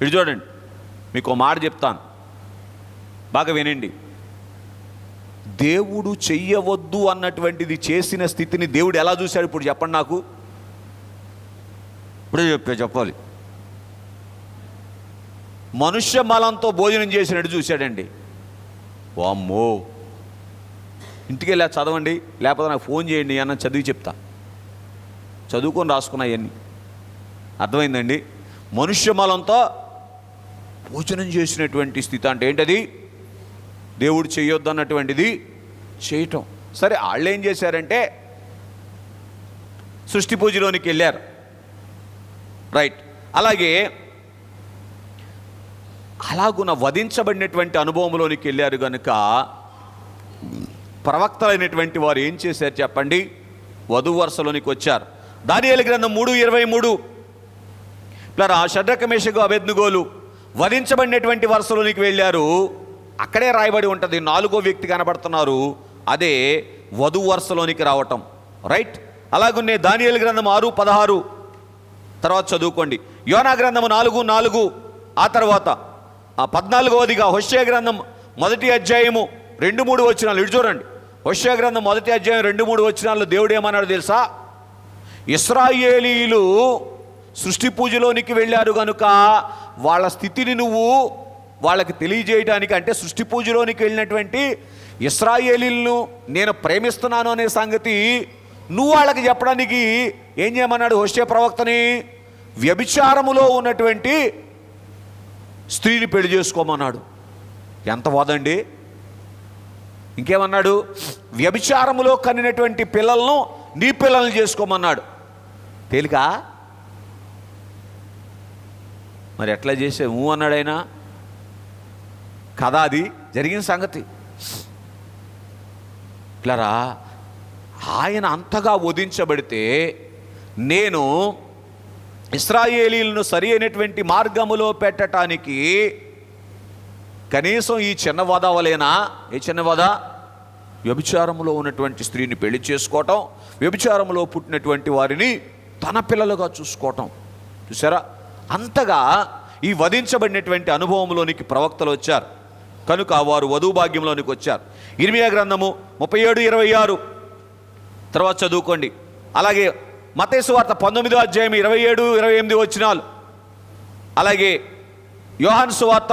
ఇటు చూడండి, మీకు మాట చెప్తాను, బాగా వినండి. దేవుడు చెయ్యవద్దు అన్నటువంటిది చేసిన స్థితిని దేవుడు ఎలా చూశాడు ఇప్పుడు చెప్పండి నాకు. ఇప్పుడే చెప్పాలి. మనుష్య మలంతో భోజనం చేసినట్టు చూశాడండి. వామ్మో, ఇంటికి వెళ్ళా చదవండి, లేకపోతే నాకు ఫోన్ చేయండి అన్న చదివి చెప్తా. చదువుకొని రాసుకున్నా అవన్నీ. అర్థమైందండి? మనుష్య మలంతో భోజనం చేసినటువంటి స్థితి అంటే ఏంటది? దేవుడు చేయొద్దు అన్నటువంటిది చేయటం. సరే, వాళ్ళు ఏం చేశారంటే సృష్టి పూజలోనికి వెళ్ళారు, రైట్. అలాగున వధించబడినటువంటి అనుభవంలోనికి వెళ్ళారు కనుక ప్రవక్తలైనటువంటి వారు ఏం చేశారు చెప్పండి? వధువు వరుసలోనికి వచ్చారు. దానియేలు గ్రంథం 3:23 షడ్రక మేషకు అబేద్నెగోలు వధించబడినటువంటి వరుసలోనికి వెళ్ళారు. అక్కడే రాయబడి ఉంటుంది, 4వ వ్యక్తి కనబడుతున్నారు, అదే వధువు వరుసలోనికి రావటం, రైట్. అలాగునే దానియేలు గ్రంథం 6:16 తర్వాత చదువుకోండి. యోనా గ్రంథం 4:4 ఆ తర్వాత 14వదిగా హోషేయ గ్రంథం 1వ అధ్యాయము 2-3 వచనాలు. ఇటు చూడండి, హోషేయ గ్రంథం 1వ అధ్యాయం 2-3 వచనాల్లో దేవుడు ఏమన్నాడు తెలుసా? ఇశ్రాయేలీయులు సృష్టి పూజలోనికి వెళ్ళారు కనుక వాళ్ళ స్థితిని నువ్వు వాళ్ళకి తెలియజేయడానికి, అంటే సృష్టి పూజలోనికి వెళ్ళినటువంటి ఇశ్రాయేలీలను నేను ప్రేమిస్తున్నాను అనే సంగతి నువ్వు వాళ్ళకి చెప్పడానికి ఏం చేయమన్నాడు హోషేయ ప్రవక్తని? వ్యభిచారములో ఉన్నటువంటి స్త్రీని పెళ్లి చేసుకోమన్నాడు. ఎంత వాదండి! ఇంకేమన్నాడు? వ్యభిచారములో కనినటువంటి పిల్లలను నీ పిల్లల్ని చేసుకోమన్నాడు. తేలిక? మరి ఎట్లా చేసే అన్నాడు ఆయన కదా? అది జరిగిన సంగతి. ఇట్లారా, ఆయన అంతగా వధించబడితే నేను ఇశ్రాయేలీలను సరి అయినటువంటి మార్గములో పెట్టడానికి కనీసం ఈ చిన్న వధ వలేనా? ఏ చిన్న వధ? వ్యభిచారములో ఉన్నటువంటి స్త్రీని పెళ్లి చేసుకోవటం, వ్యభిచారములో పుట్టినటువంటి వారిని తన పిల్లలుగా చూసుకోవటం. చూసారా? అంతగా ఈ వధించబడినటువంటి అనుభవంలోనికి ప్రవక్తలు వచ్చారు కనుక వారు వధువు భాగ్యంలోనికి వచ్చారు. ఇర్మియా గ్రంథము 37:26 తర్వాత చదువుకోండి. అలాగే మత్తయి సువార్త 19వ అధ్యాయం 27-28 వచనాలు. అలాగే యోహాను సువార్త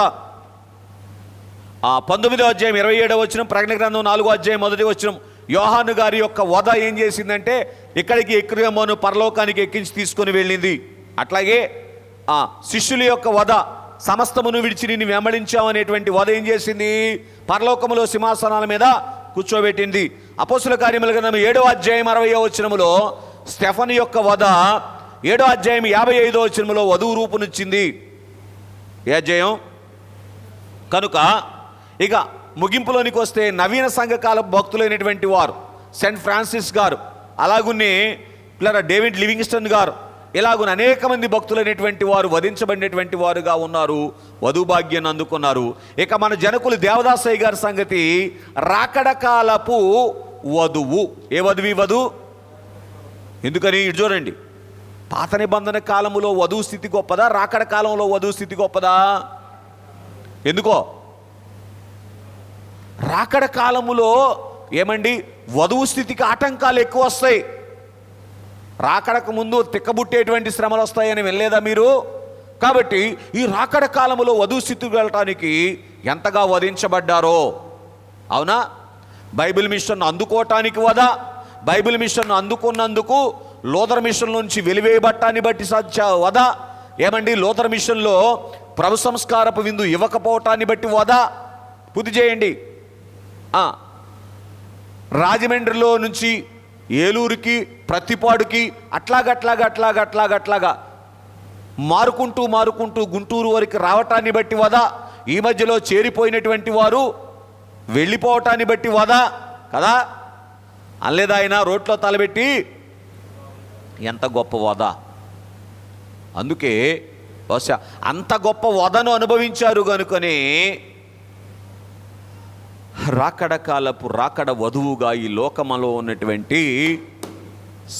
19వ అధ్యాయం 27వ వచనం, ప్రకటన గ్రంథం 4వ అధ్యాయం 1వ వచనం. యోహాను గారి యొక్క వధ ఏం చేసిందంటే ఇక్కడికి ఎక్కిరమ్మను పరలోకానికి ఎక్కించి తీసుకొని వెళ్ళింది. అట్లాగే శిష్యుల యొక్క వధ, సమస్తమును విడిచి నిన్ను వెంబడించామనేటువంటి వధ ఏం చేసింది? పరలోకములో సింహాసనాల మీద కూర్చోబెట్టింది. అపోస్తుల కార్యముల గ్రంథం 7వ అధ్యాయం 60వ వచనములో స్టెఫను యొక్క వధ, 7వ అధ్యాయం 55వ వచనములో వధువు రూపునిచ్చింది. ఏ అధ్యాయం? కనుక ఇక ముగింపులోనికి వస్తే నవీన సంఘకాల భక్తులైనటువంటి వారు సెయింట్ ఫ్రాన్సిస్ గారు, అలాగునే డేవిడ్ లివింగ్స్టన్ గారు, ఇలాగున అనేక మంది భక్తులైనటువంటి వారు వధించబడినటువంటి వారుగా ఉన్నారు, వధువు భాగ్యాన్ని అందుకున్నారు. ఇక మన జనకులు దేవదాసయ్య గారి సంగతి రాకడ కాలపు వధువు. ఏ వధువు? వధువు. ఎందుకని? ఇటు చూడండి, పాత నిబంధన కాలంలో వధువు స్థితి గొప్పదా? రాకడ కాలంలో వధువు స్థితి గొప్పదా? ఎందుకో? రాకడ కాలములో ఏమండి వధువు స్థితికి ఆటంకాలు ఎక్కువ వస్తాయి. రాకడకు ముందు తిక్కబుట్టేటువంటి శ్రమలు వస్తాయని వెళ్ళలేదా మీరు? కాబట్టి ఈ రాకడ కాలములో వధువు స్థితికి వెళ్ళటానికి ఎంతగా వధించబడ్డారో. అవునా? బైబిల్ మిషన్ అందుకోవటానికి వధ, బైబిల్ మిషన్ అందుకున్నందుకు లూథర్ మిషన్ నుంచి వెలివేయబట్టాన్ని బట్టి వధ, ఏమండి లూథర్ మిషన్లో ప్రభు సంస్కారపు విందు ఇవ్వకపోవటాన్ని బట్టి వధ. బుద్ధి చేయండి. రాజమండ్రిలో నుంచి ఏలూరుకి, ప్రతిపాడుకి అట్లాగట్లాగా మారుకుంటూ గుంటూరు వరకు రావటాన్ని బట్టి వధ. ఈ మధ్యలో చేరిపోయినటువంటి వారు వెళ్ళిపోవటాన్ని బట్టి వధ కదా? అనలేదా ఆయన రోడ్లో తలబెట్టి? ఎంత గొప్ప వధ! అందుకే బహుశా అంత గొప్ప వధను అనుభవించారు కనుకనే రాకడ కాలపు రాకడ వధువుగా ఈ లోకములో ఉన్నటువంటి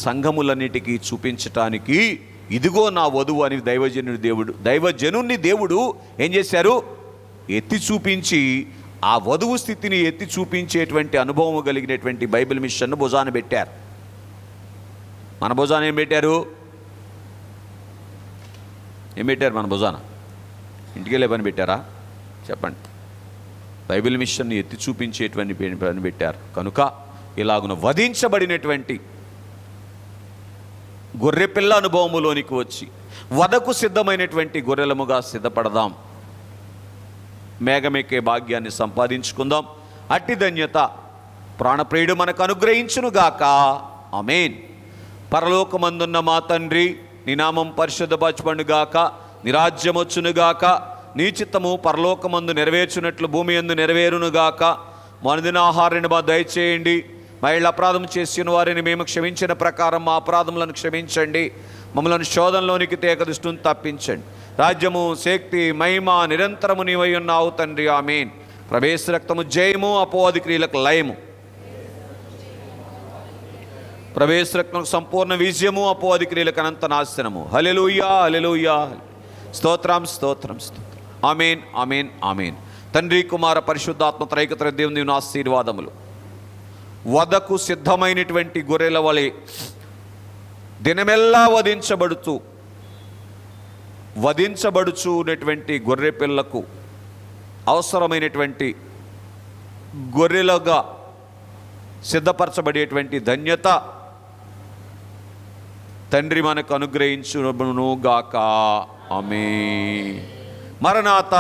సంఘములన్నిటికీ చూపించటానికి ఇదిగో నా వధువు అని దైవజనుని దేవుడు ఏం చేశారు? ఎత్తి చూపించి ఆ వధువు స్థితిని ఎత్తి చూపించేటువంటి అనుభవం కలిగినటువంటి బైబిల్ మిషన్ను భుజాన పెట్టారు. మన భుజాన ఏం పెట్టారు? మన భుజాన ఇంటికి వెళ్ళే పని పెట్టారా? చెప్పండి. బైబిల్ మిషన్ని ఎత్తి చూపించేటువంటి పని పెట్టారు కనుక ఇలాగున వధించబడినటువంటి గొర్రెపిల్ల అనుభవములోనికి వచ్చి వధకు సిద్ధమైనటువంటి గొర్రెలముగా సిద్ధపడదాం. మేఘమెక్కే భాగ్యాన్ని సంపాదించుకుందాం. అట్టి ధన్యత ప్రాణప్రియుడు మనకు అనుగ్రహించునుగాక. ఆమేన్. పరలోకమందున్న మా తండ్రి, నీ నామం పరిశుద్ధపరచబడుగాక, నీ రాజ్యం వచ్చునుగాక, నీ చిత్తము పరలోకమందు నెరవేర్చున్నట్లు భూమి యందు నెరవేరునుగాక. మా అనుదిన ఆహారాన్ని మా దయచేయండి. మా ఇళ్ళ అపరాధం చేసిన వారిని మేము క్షమించిన ప్రకారం మా అపరాధములను క్షమించండి. మమ్మల్ని శోధనలోనికి తేక దుష్టుని తప్పించండి. రాజ్యము, శక్తి, మహిమ నిరంతరము నీవై ఉన్నావు తండ్రి. ఆమేన్. ప్రవేశ రక్తము జయము, అపవాది క్రియలకు లయము. ప్రవేశ రక్తము సంపూర్ణ విజయము, అపవాది క్రియలకు అనంత నాశనము. హల్లెలూయా, హల్లెలూయా. స్తోత్రం, స్తోత్రం, స్తోత్రం. ఆమేన్, ఆమేన్, ఆమేన్. తండ్రి, కుమార, పరిశుద్ధాత్మ త్రైకత దేవుని దీవెన ఆశీర్వాదములు. వధకు సిద్ధమైనటువంటి గొర్రెల వలె దినమెల్లా వధించబడుచు ఉన్నటువంటి గొర్రె పిల్లకు అవసరమైనటువంటి గొర్రెలుగా సిద్ధపరచబడేటువంటి ధన్యత తండ్రి మనకు అనుగ్రహించును గాక. ఆమేన్. మరణాత.